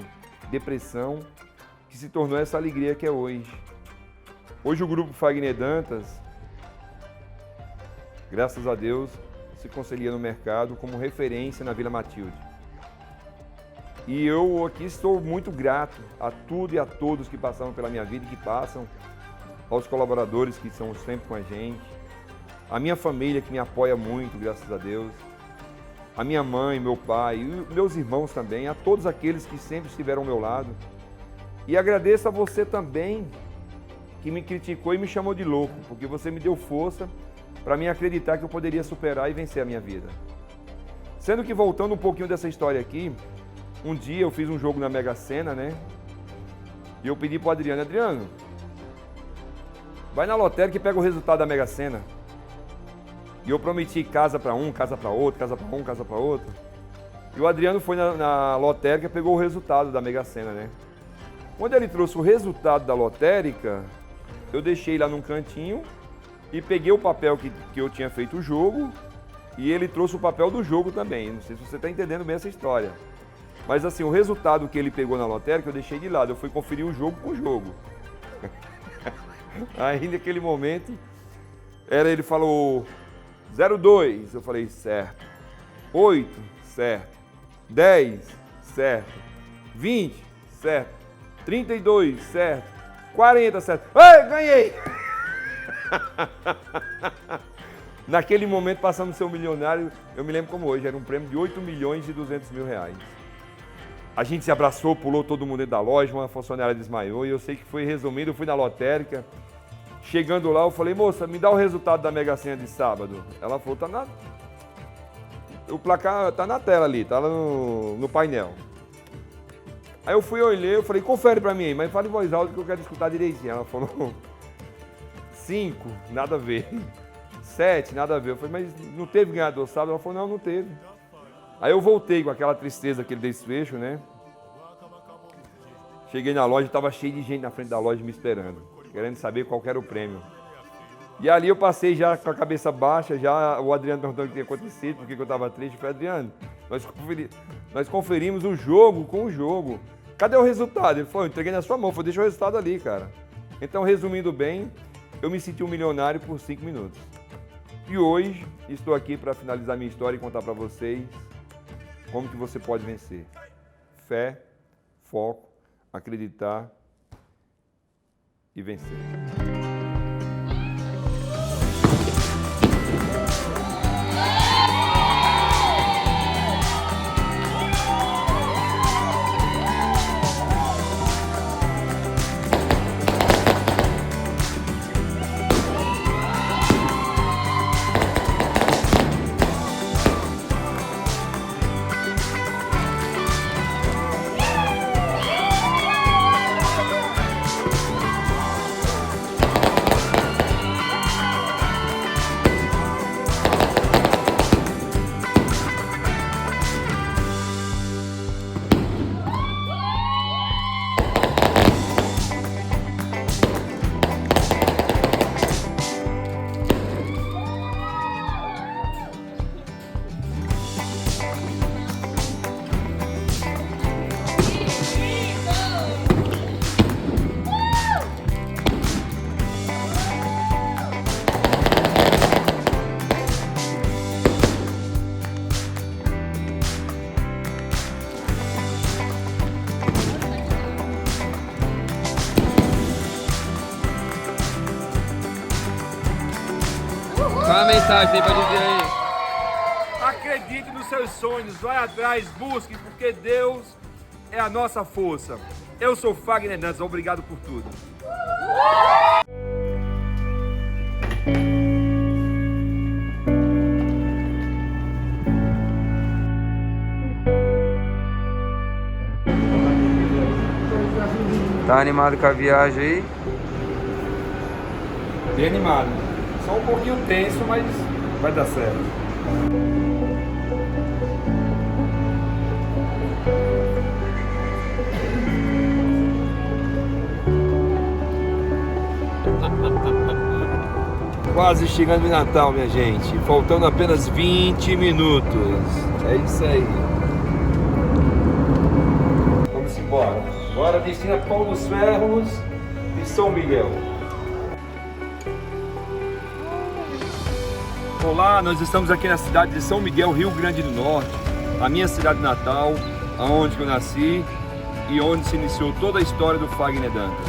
depressão, que se tornou essa alegria que é hoje. Hoje o grupo Fagner Dantas, graças a Deus, se consolida no mercado como referência na Vila Matilde. E eu aqui estou muito grato a tudo e a todos que passaram pela minha vida e que passam, aos colaboradores que são sempre com a gente, a minha família que me apoia muito, graças a Deus, a minha mãe, meu pai, e meus irmãos também, a todos aqueles que sempre estiveram ao meu lado. E agradeço a você também que me criticou e me chamou de louco, porque você me deu força para mim acreditar que eu poderia superar e vencer a minha vida. Sendo que, voltando um pouquinho dessa história aqui, um dia eu fiz um jogo na Mega Sena, né? E eu pedi pro Adriano, Adriano, vai na lotérica e pega o resultado da Mega Sena. E eu prometi casa para um, casa para outro, casa para um, casa para outro. E o Adriano foi na lotérica e pegou o resultado da Mega Sena, né? Quando ele trouxe o resultado da lotérica, eu deixei lá num cantinho e peguei o papel que eu tinha feito o jogo e ele trouxe o papel do jogo também. Não sei se você está entendendo bem essa história. Mas assim, o resultado que ele pegou na lotérica eu deixei de lado, eu fui conferir o jogo com o jogo. Aí naquele momento, ele falou 02, eu falei certo, 8, certo, 10, certo, 20, certo, 32, certo, 40, certo, ei, ganhei! Naquele momento, passando a ser um milionário, eu me lembro como hoje, era um prêmio de 8 milhões e 200 mil reais. A gente se abraçou, pulou todo mundo dentro da loja, uma funcionária desmaiou e eu sei que foi resumido, eu fui na lotérica. Chegando lá, eu falei, moça, me dá o resultado da Mega Sena de sábado. Ela falou, o placar tá na tela ali, tá lá no painel. Aí eu fui, olhei, eu falei, confere pra mim, mas fala em voz alta que eu quero escutar direitinho. Ela falou, 5, nada a ver. 7, nada a ver. Eu falei, mas não teve ganhador sábado? Ela falou, não teve. Aí eu voltei com aquela tristeza, aquele desfecho, né? Cheguei na loja, estava cheio de gente na frente da loja me esperando, querendo saber qual era o prêmio. E ali eu passei já com a cabeça baixa, já o Adriano perguntou o que tinha acontecido, porque eu estava triste. Eu falei, Adriano, nós conferimos o jogo com o jogo. Cadê o resultado? Ele falou, eu entreguei na sua mão, deixa o resultado ali, cara. Então, resumindo bem, eu me senti um milionário por 5 minutos. E hoje, estou aqui para finalizar minha história e contar para vocês como que você pode vencer. Fé, foco, acreditar e vencer. Qual a mensagem tem pra dizer aí? Acredite nos seus sonhos, vai atrás, busque, porque Deus é a nossa força. Eu sou Fagner Dantas, obrigado por tudo. Tá animado com a viagem aí? Bem animado. Só um pouquinho tenso, mas vai dar certo. Quase chegando em Natal, minha gente. Faltando apenas 20 minutos. É isso aí. Vamos embora. Bora destina Pão dos Ferros e São Miguel. Olá, nós estamos aqui na cidade de São Miguel, Rio Grande do Norte, a minha cidade natal, aonde eu nasci e onde se iniciou toda a história do Fagner Dantas.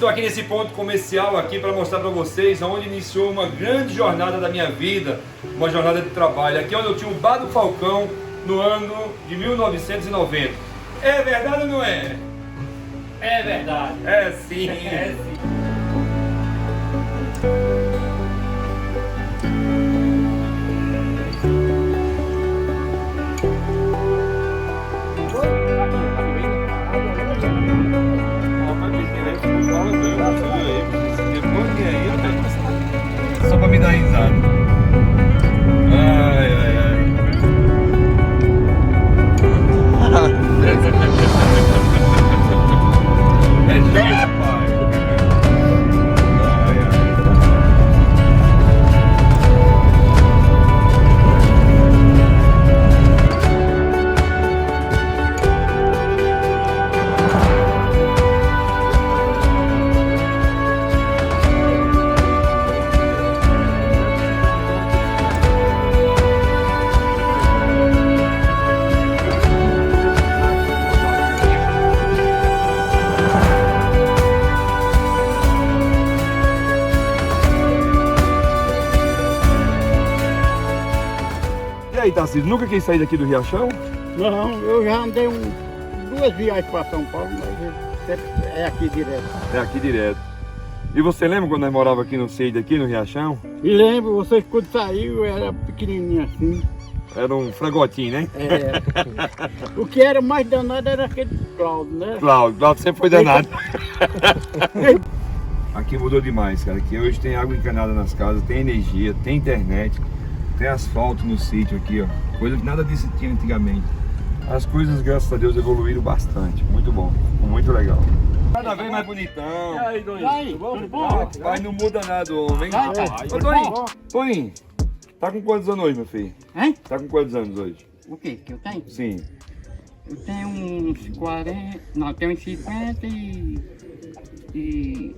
estou aqui nesse ponto comercial aqui para mostrar para vocês onde iniciou uma grande jornada da minha vida, uma jornada de trabalho. Aqui onde eu tinha o Bar do Falcão no ano de 1990. É verdade ou não é? É verdade. É sim. É sim. Só pra me dar risada. Ai, ai, ai. É justo, pai. Ai, ai. E aí, Tarcísio, nunca quis sair daqui do Riachão? Não, eu já andei duas viagens para São Paulo, mas sempre é aqui direto. É aqui direto. E você lembra quando nós morávamos aqui no Seide, aqui no Riachão? E lembro, vocês quando saiu era pequenininho assim. Era um frangotinho, né? É. O que era mais danado era aquele Cláudio, né? Cláudio sempre foi danado. Aqui mudou demais, cara. Aqui hoje tem água encanada nas casas, tem energia, tem internet, tem asfalto no sítio aqui, ó. Coisa que nada disso tinha antigamente. As coisas, graças a Deus, evoluíram bastante. Muito bom, muito legal. Cada vez mais bonitão. E aí, Doninho? E aí, tudo bom? Rapaz, não muda nada, homem. Vai, Ô, Toninho, Toninho, tá com quantos anos hoje, meu filho? Hein? Tá com quantos anos hoje? O que eu tenho? Sim. Eu tenho uns 40, não, tenho uns 50 e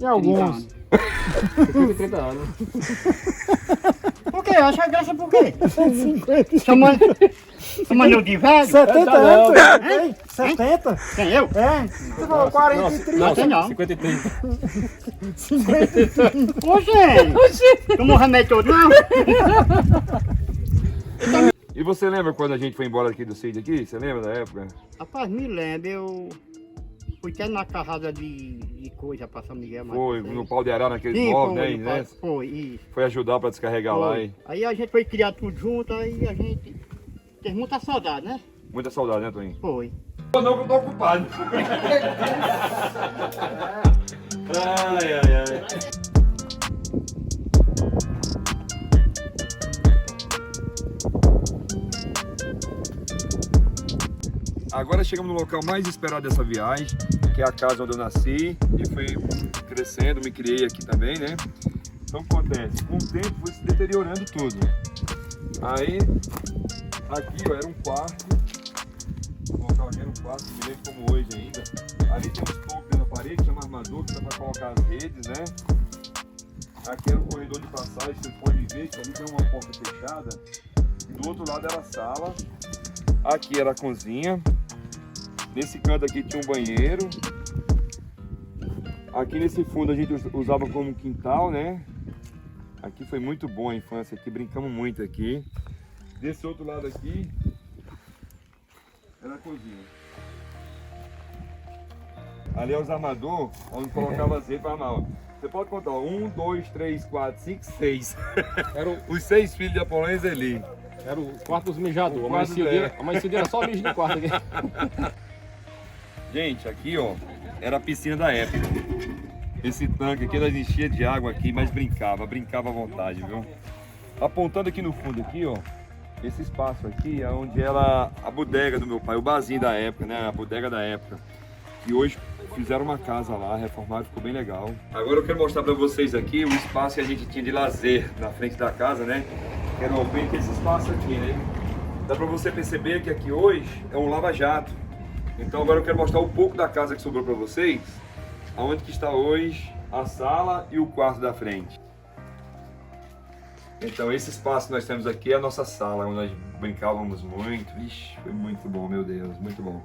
alguns. 30 anos. Por quê? Acha graça por quê? 50. Chamando de velho? 70 anos, hein? 70? Quem eu? É, você falou 40 e 30. Não, tem não. 50 e 30. Oxê! Tomou remédio todo não? E você lembra quando a gente foi embora aqui do sítio aqui? Você lembra da época? Rapaz, me lembro, eu fui até na carrada de coisa pra São Miguel. mas Foi não sei. no pau de arara naquele Sim, móvel, foi, né? foi, isso. Foi ajudar pra descarregar lá, Foi. hein? Aí a gente foi criado tudo junto, aí a gente teve muita saudade, né? Muita saudade, né, Toninho? Foi. Eu não, que eu tô ocupado. Ai, ai, ai. Agora chegamos no local mais esperado dessa viagem, que é a casa onde eu nasci e fui crescendo, me criei aqui também, né? Então o que acontece? Com o tempo foi se deteriorando tudo. Aí, aqui ó, era um quarto, o local aqui era um quarto, me lembro como hoje ainda. Ali tem uns tubos na parede, chama armador, que dá para colocar as redes, né? Aqui era o corredor de passagem, você pode ver que ali tem uma porta fechada. E do outro lado era a sala. Aqui era a cozinha. Nesse canto aqui tinha um banheiro. Aqui nesse fundo a gente usava como quintal, né? Aqui foi muito bom a infância, aqui brincamos muito aqui. Desse outro lado aqui era a cozinha. Ali é os armador, onde colocava azeite para armar. Você pode contar, 1, 2, 3, 4, 5, 6. Os 6 filhos de Apolônio ali. Era o quarto dos mijadores. O quarto Amanhecia o dia era só mijo de quarto aqui. Gente, aqui ó, era a piscina da época. Esse tanque aqui, nós enchia de água aqui, mas brincava à vontade, viu? Apontando aqui no fundo aqui, ó, esse espaço aqui é onde era a bodega do meu pai, o barzinho da época, né? A bodega da época. E hoje fizeram uma casa lá, reformaram, ficou bem legal. Agora eu quero mostrar pra vocês aqui o espaço que a gente tinha de lazer na frente da casa, né? Que era bem esse espaço aqui, né? Dá pra você perceber que aqui hoje é um lava-jato. Então agora eu quero mostrar um pouco da casa que sobrou pra vocês, aonde que está hoje a sala e o quarto da frente. Então esse espaço que nós temos aqui é a nossa sala, onde nós brincávamos muito. Ixi, foi muito bom, meu Deus, muito bom.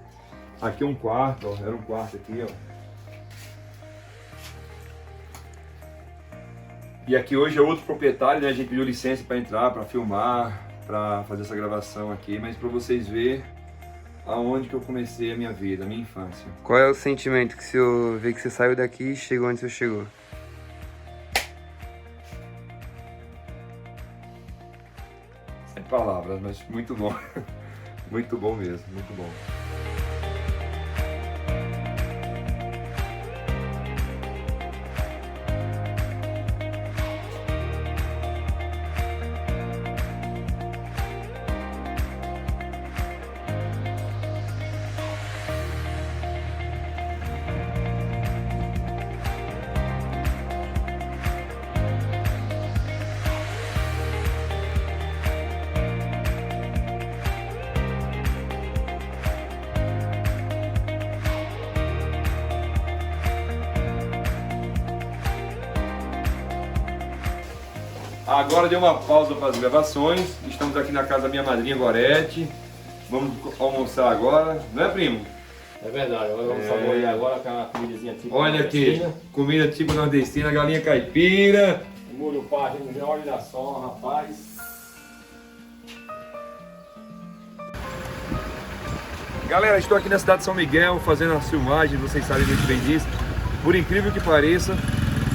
Aqui um quarto, ó, era um quarto aqui, ó. E aqui hoje é outro proprietário, né? A gente pediu licença para entrar, para filmar, para fazer essa gravação aqui, mas para vocês verem aonde que eu comecei a minha vida, a minha infância. Qual é o sentimento que o senhor vê que você saiu daqui e chegou onde você chegou? Sem palavras, mas muito bom. Muito bom mesmo, muito bom. Agora deu uma pausa para as gravações. Estamos aqui na casa da minha madrinha Gorete. Vamos almoçar agora, não é, primo? É verdade, agora vamos saborear agora com a comidazinha típica. Olha aqui, comida típica nordestina, galinha caipira. Molho pardo, olha só, rapaz. Galera, estou aqui na cidade de São Miguel fazendo as filmagens, vocês sabem muito bem disso. Por incrível que pareça,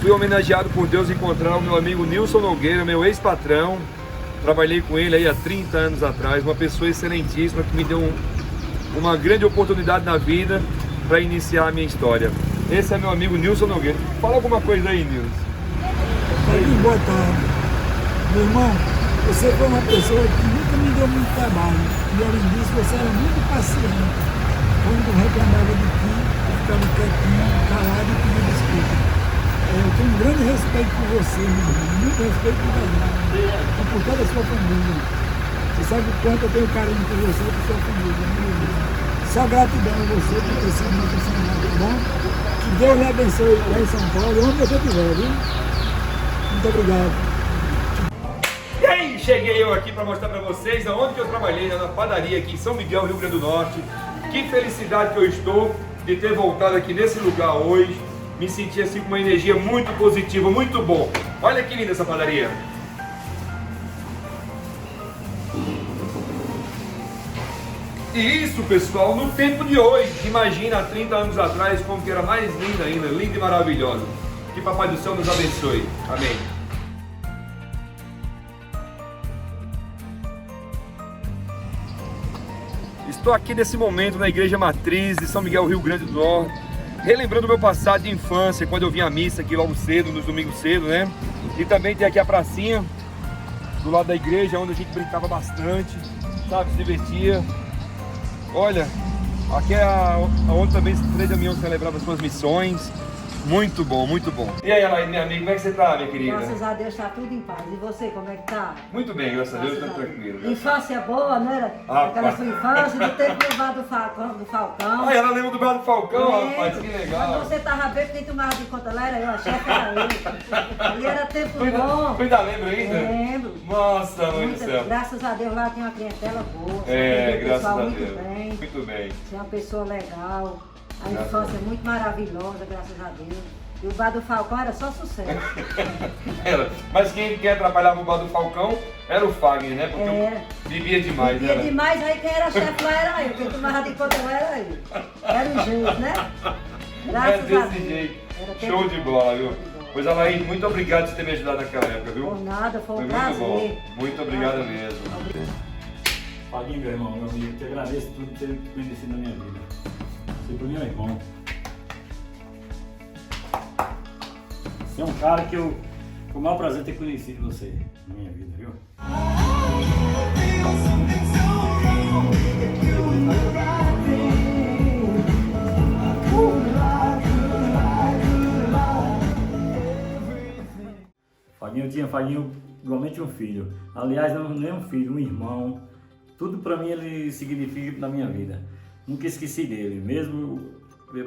fui homenageado por Deus encontrar o meu amigo Nilson Nogueira, meu ex-patrão. Trabalhei com ele aí há 30 anos atrás, uma pessoa excelentíssima que me deu uma grande oportunidade na vida para iniciar a minha história. Esse é meu amigo Nilson Nogueira. Fala alguma coisa aí, Nilson. Boa tarde. Meu irmão, você foi uma pessoa que nunca me deu muito trabalho. E além disso, você era muito paciente. Quando eu reclamava de ti, eu ficava quietinho, calado e pedia desculpa. Eu tenho um grande respeito por você, meu irmão. Muito respeito por você. E por toda a sua família. Você sabe o quanto eu tenho carinho por você e por sua família. Meu irmão. Só gratidão a você por ter sido meu funcionário, tá bom? Que Deus lhe abençoe lá em São Paulo, onde você estiver, viu? Muito obrigado. E aí, cheguei eu aqui para mostrar para vocês aonde que eu trabalhei, na padaria aqui em São Miguel, Rio Grande do Norte. Que felicidade que eu estou de ter voltado aqui nesse lugar hoje. Me senti assim com uma energia muito positiva, muito bom. Olha que linda essa padaria. E isso, pessoal, no tempo de hoje. Imagina há 30 anos atrás como que era mais linda ainda, linda e maravilhosa. Que Papai do Céu nos abençoe. Amém. Estou aqui nesse momento na Igreja Matriz de São Miguel, Rio Grande do Norte, relembrando o meu passado de infância, quando eu vinha à missa aqui logo cedo, nos domingos cedo, né? E também tem aqui a pracinha do lado da igreja, onde a gente brincava bastante, sabe, se divertia. Olha, aqui é onde também Frei Damião celebrava as suas missões. Muito bom, muito bom. E aí, Alaine, minha amiga, como é que você tá, minha querida? Graças a Deus está tudo em paz. E você, como é que tá? Muito bem, graças a Deus, tá tranquilo. Infância boa, né? Aquela sua infância, de ter levado do Falcão. Ah, ela lembra do bar do Falcão, É, rapaz, que legal. Quando você tava bem, quem tomava de conta lá era eu, a chefe era ele. E era tempo Tu bom. ainda lembra ainda? Lembro. Nossa, mãe do céu. Graças a Deus lá tem uma clientela boa. É, tem um graças pessoal a muito Deus. bem. Muito bem. Você é uma pessoa legal. A Graças infância é muito maravilhosa, graças a Deus. E o bar do Falcão era só sucesso. Era. Mas quem atrapalhava o bar do Falcão era o Fagner, né? Porque Era. bebia demais, Bebia né? demais, aí quem era chefe lá era eu, quem tomava de conta lá era eu. Era o jeito, né? É Graças a desse Deus. jeito. Era tempo Show de bom. bola, viu? Show de bola. Pois, Alaine, muito obrigado por ter me ajudado naquela época, viu? Por nada, foi um muito prazer. bom. Muito obrigado mesmo. Faguinho, meu irmão, meu amigo, te agradeço tudo por ter me conhecido na minha vida. Você foi meu irmão. Você é um cara que foi o maior prazer ter conhecido você na minha vida, viu? Faguinho igualmente um filho. Aliás, não é um filho, um irmão. Tudo para mim ele significa na minha vida. Nunca esqueci dele, mesmo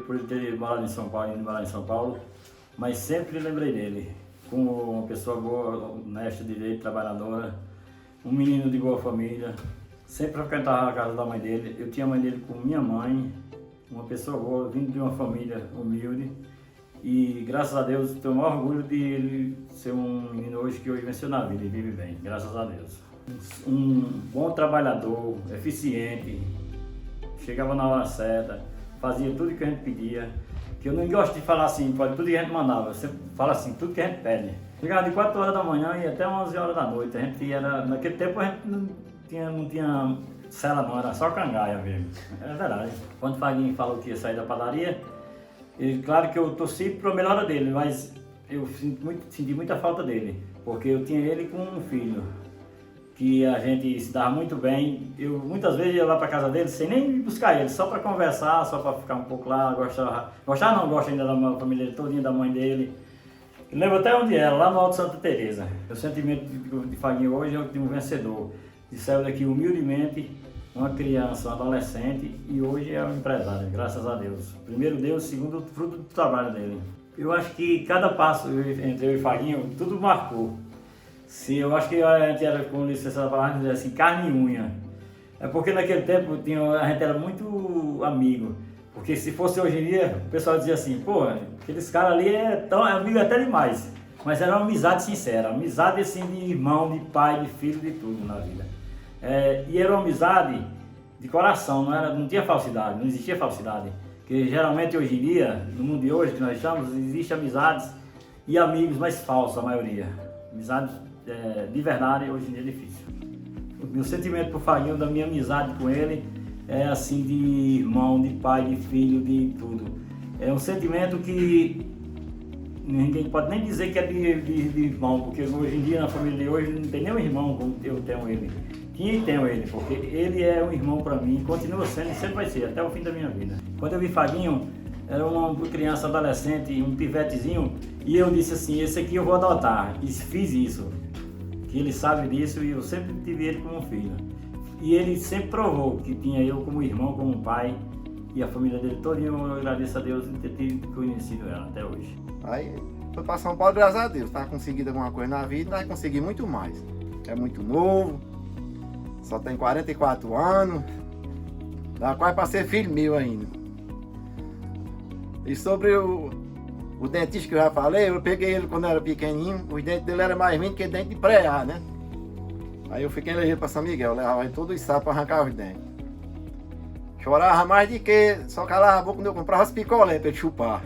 por ele ter morado em São Paulo, indo morar em São Paulo, mas sempre lembrei dele. Como uma pessoa boa, honesta, direita, trabalhadora, um menino de boa família. Sempre frequentava a casa da mãe dele. Eu tinha a mãe dele com minha mãe, uma pessoa boa, vindo de uma família humilde. E graças a Deus tenho o maior orgulho de ele ser um menino hoje que hoje venceu na vida e vive bem, graças a Deus. Um bom trabalhador, eficiente, chegava na hora certa, fazia tudo que a gente pedia. Que eu não gosto de falar assim, pode tudo que a gente mandava, eu sempre falo assim, tudo que a gente pede. Chegava de 4 horas da manhã e até 11 horas da noite. A gente era, naquele tempo a gente não tinha cela não, era só cangaia mesmo. É verdade. Quando o Faguinho falou que ia sair da padaria, claro que eu torci para a melhora dele, mas eu senti muita falta dele, porque eu tinha ele com um filho, que a gente se dava muito bem. Eu muitas vezes ia lá para casa dele sem nem buscar ele, só para conversar, só para ficar um pouco lá, gosto ainda da família dele todinha, da mãe dele. Eu lembro até onde era, lá no Alto Santa Teresa. O sentimento de Faguinho hoje é o de um vencedor, que saiu daqui humildemente, uma criança, um adolescente, e hoje é um empresário, graças a Deus. Primeiro Deus, segundo fruto do trabalho dele. Eu acho que cada passo entre eu e Faguinho, tudo marcou. Sim, eu acho que a gente era, com licença da palavra, dizer assim, carne e unha. É porque naquele tempo a gente era muito amigo. Porque se fosse hoje em dia, o pessoal dizia assim, pô, aqueles caras ali é amigo até demais. Mas era uma amizade sincera, amizade assim de irmão, de pai, de filho, de tudo na vida. E era uma amizade de coração, não tinha falsidade, não existia falsidade. Porque geralmente hoje em dia, no mundo de hoje que nós estamos, existem amizades e amigos mais falsos, a maioria. Amizade de verdade hoje em dia é difícil. O meu sentimento por Faguinho, da minha amizade com ele, é assim de irmão, de pai, de filho, de tudo. É um sentimento que ninguém pode nem dizer que é de irmão, porque hoje em dia na família de hoje não tem nenhum irmão como eu tenho ele. Tinha e tenho ele, porque ele é um irmão para mim, continua sendo e sempre vai ser, até o fim da minha vida. Quando eu vi Faguinho, era uma criança adolescente, um pivetezinho, e eu disse assim, esse aqui eu vou adotar, e fiz isso. Que ele sabe disso e eu sempre tive ele como filho. E ele sempre provou que tinha eu como irmão, como pai, e a família dele todinha, eu agradeço a Deus de ter conhecido ela até hoje. Aí foi para São Paulo, graças a Deus, tá conseguindo alguma coisa na vida, vai conseguir muito mais. É muito novo, só tem 44 anos, dá quase para ser filho meu ainda. E sobre o dentista que eu já falei, eu peguei ele quando era pequenininho, os dentes dele eram mais finos que dente de preá, né? Aí eu fiquei levando para São Miguel, levava ele todo isso para arrancar os dentes. Chorava mais de que, só calava a boca quando eu comprava as picolé para ele chupar.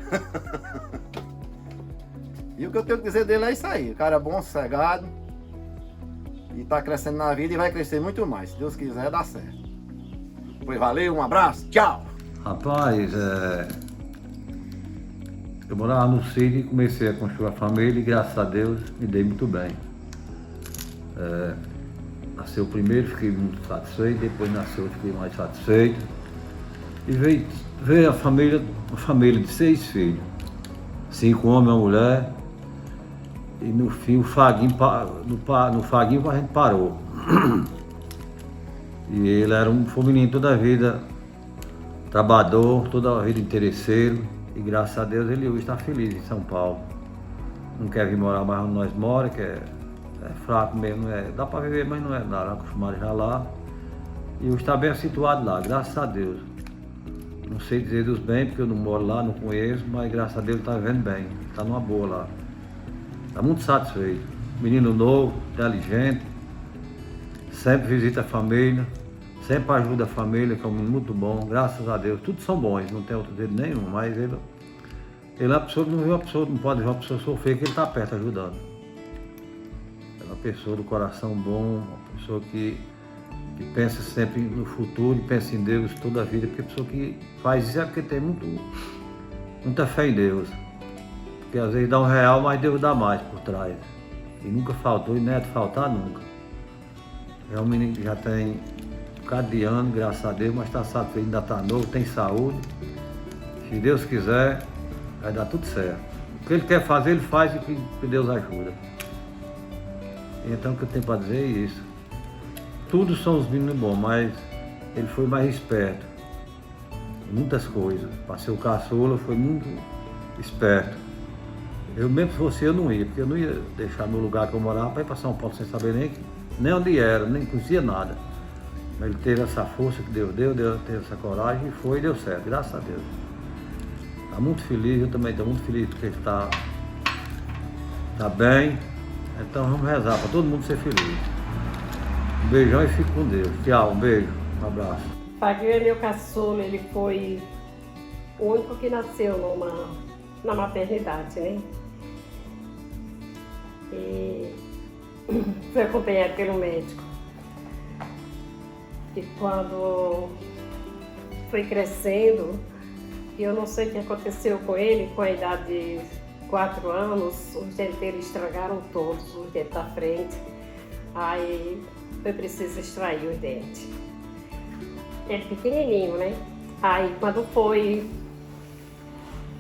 E o que eu tenho que dizer dele é isso aí, o cara é bom, sossegado, e tá crescendo na vida e vai crescer muito mais, se Deus quiser dá certo. Pois valeu, um abraço, tchau! Rapaz, eu morava no sítio e comecei a construir a família e graças a Deus me dei muito bem. Nasceu o primeiro, fiquei muito satisfeito, depois nasceu outro, fiquei mais satisfeito. E veio uma família de 6 filhos, 5 homens e uma mulher. E no fim o Faguinho, no Faguinho a gente parou. E ele foi um menino toda a vida, trabalhador, toda a vida interesseiro. E graças a Deus ele hoje está feliz em São Paulo. Não quer vir morar mais onde nós moramos, que é fraco mesmo, dá para viver, mas não é nada, acostumado já lá. E hoje está bem situado lá, graças a Deus. Não sei dizer dos bem, porque eu não moro lá, não conheço, mas graças a Deus está vivendo bem, está numa boa lá. Está muito satisfeito. Menino novo, inteligente, sempre visita a família, sempre ajuda a família, que é um menino muito bom, graças a Deus. Todos são bons, não tem outro dedo nenhum, mas ele é uma pessoa que não pode ver uma pessoa sofrer, que ele está perto ajudando. É uma pessoa do coração bom, uma pessoa que pensa sempre no futuro, pensa em Deus toda a vida, porque a pessoa que faz isso é porque tem muita fé em Deus. Porque às vezes dá R$1, mas Deus dá mais por trás. E nunca faltou e nem é de faltar nunca. É um menino que já tem um bocado de ano, graças a Deus, mas está satisfeito, ainda está novo, tem saúde. Se Deus quiser, vai dar tudo certo. O que ele quer fazer, ele faz e que Deus ajuda. Então o que eu tenho para dizer é isso. Todos são os meninos bons, mas ele foi mais esperto. Muitas coisas. Passei o caçula, foi muito esperto. Eu mesmo se fosse eu não ia, porque eu não ia deixar meu lugar que eu morava para ir para São Paulo sem saber nem onde era, nem conhecia nada. Mas ele teve essa força que Deus deu, teve essa coragem e foi e deu certo, graças a Deus. Tá está muito feliz, eu também estou muito feliz porque ele está bem. Então vamos rezar para todo mundo ser feliz. Um beijão e fique com Deus. Tchau, um beijo, um abraço. Faguinho é meu caçula, ele foi o único que nasceu na maternidade, né? E foi acompanhado pelo médico. E quando foi crescendo, eu não sei o que aconteceu com ele, com a idade de 4 anos, os dentes dele estragaram todos, os dentes da frente. Aí foi preciso extrair os dentes. Ele pequenininho, né? Aí quando foi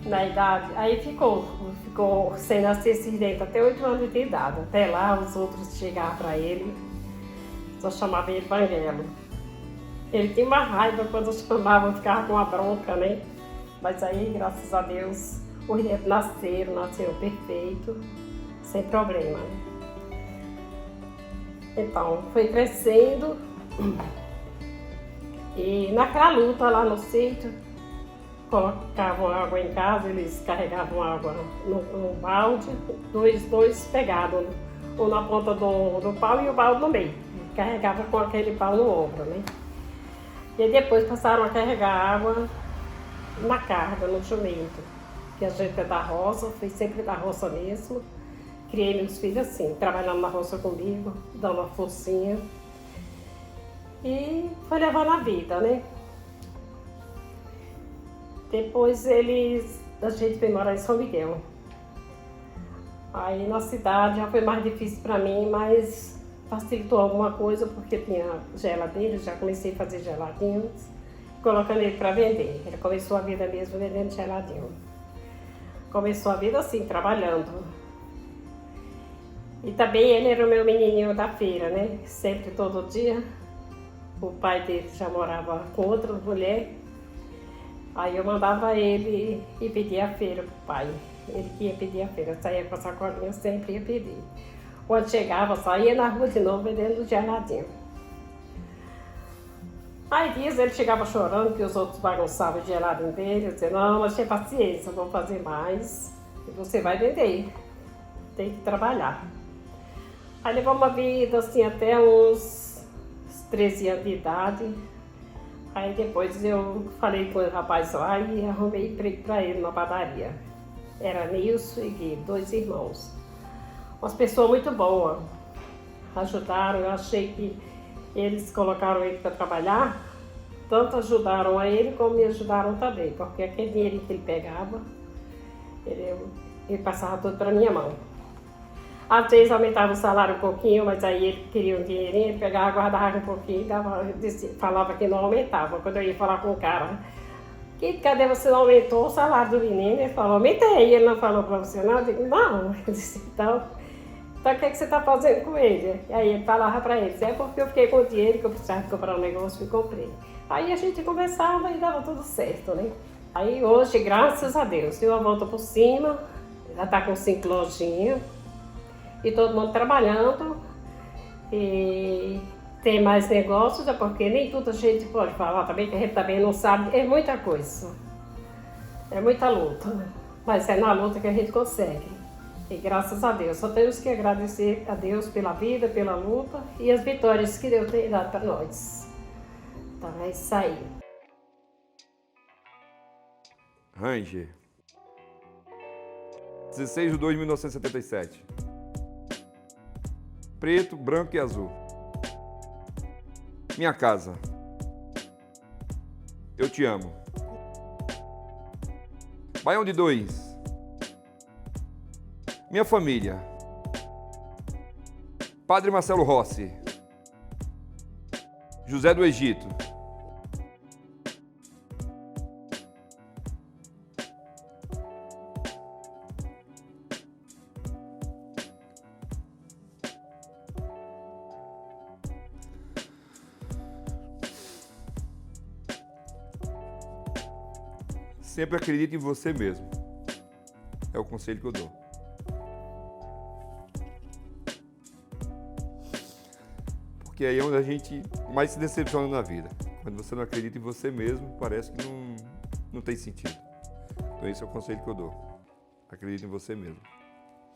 na idade, aí ficou sem nascer esses dentes até 8 anos de idade. Até lá os outros chegavam para ele, só chamavam ele Banguelo. Ele tinha uma raiva quando chamavam, ficava com uma bronca, né? Mas aí, graças a Deus, os dentes nasceram perfeito, sem problema. Então, foi crescendo e naquela luta lá no sítio, colocavam água em casa, eles carregavam água no balde, dois pegados, um na ponta do pau e o balde no meio. Carregava com aquele pau no ombro, né? E depois passaram a carregar água na carga, no jumento. Que a gente é da roça, fui sempre da roça mesmo. Criei meus filhos assim, trabalhando na roça comigo, dando uma forcinha. E foi levando a vida, né? Depois a gente foi morar em São Miguel. Aí na cidade já foi mais difícil para mim, mas facilitou alguma coisa porque tinha geladeira, já comecei a fazer geladinhos, colocando ele para vender. Ele começou a vida mesmo vendendo geladinho. Começou a vida assim, trabalhando. E também ele era o meu menininho da feira, né? Sempre, todo dia. O pai dele já morava com outra mulher. Aí eu mandava ele e pedia a feira pro pai. Ele que ia pedir a feira, saía com a sacolinha, sempre ia pedir. Quando chegava, saía na rua de novo vendendo geladinho. Aí dias ele chegava chorando que os outros bagunçavam o geladinho dele. Eu dizia, não, mas tenha paciência, vou fazer mais. E você vai vender. Tem que trabalhar. Aí levou uma vida assim até uns 13 anos de idade. Aí depois eu falei com o rapaz lá e arrumei emprego para ele na padaria. Era Nilson e Gui, 2 irmãos. Umas pessoas muito boas. Ajudaram, eu achei que eles colocaram ele para trabalhar. Tanto ajudaram a ele como me ajudaram também. Porque aquele dinheiro que ele pegava, ele passava tudo para minha mão. Às vezes aumentava o salário um pouquinho, mas aí ele queria um dinheirinho, ele pegava, guardava um pouquinho, falava que não aumentava. Quando eu ia falar com o cara, cadê você não aumentou o salário do menino? Ele falou, aumentei. Ele não falou para você não? Eu digo, não. Eu disse, então o que você está fazendo com ele? E aí ele falava para ele, é porque eu fiquei com o dinheiro que eu precisava comprar um negócio e comprei. Aí a gente conversava e dava tudo certo, né? Aí hoje, graças a Deus, deu uma volta por cima, já está com 5 lojinhas. E todo mundo trabalhando, e tem mais negócios, é porque nem tudo a gente pode falar também, que a gente também não sabe, é muita coisa, é muita luta, mas é na luta que a gente consegue. E graças a Deus, só temos que agradecer a Deus pela vida, pela luta e as vitórias que Deus tem dado para nós. Então é isso aí. Ranger, 16 de 2 de 1977. Preto, branco e azul. Minha casa. Eu te amo. Baião de 2. Minha família. Padre Marcelo Rossi. José do Egito. Sempre acredite em você mesmo. É o conselho que eu dou. Porque aí é onde a gente mais se decepciona na vida. Quando você não acredita em você mesmo, parece que não tem sentido. Então esse é o conselho que eu dou. Acredite em você mesmo.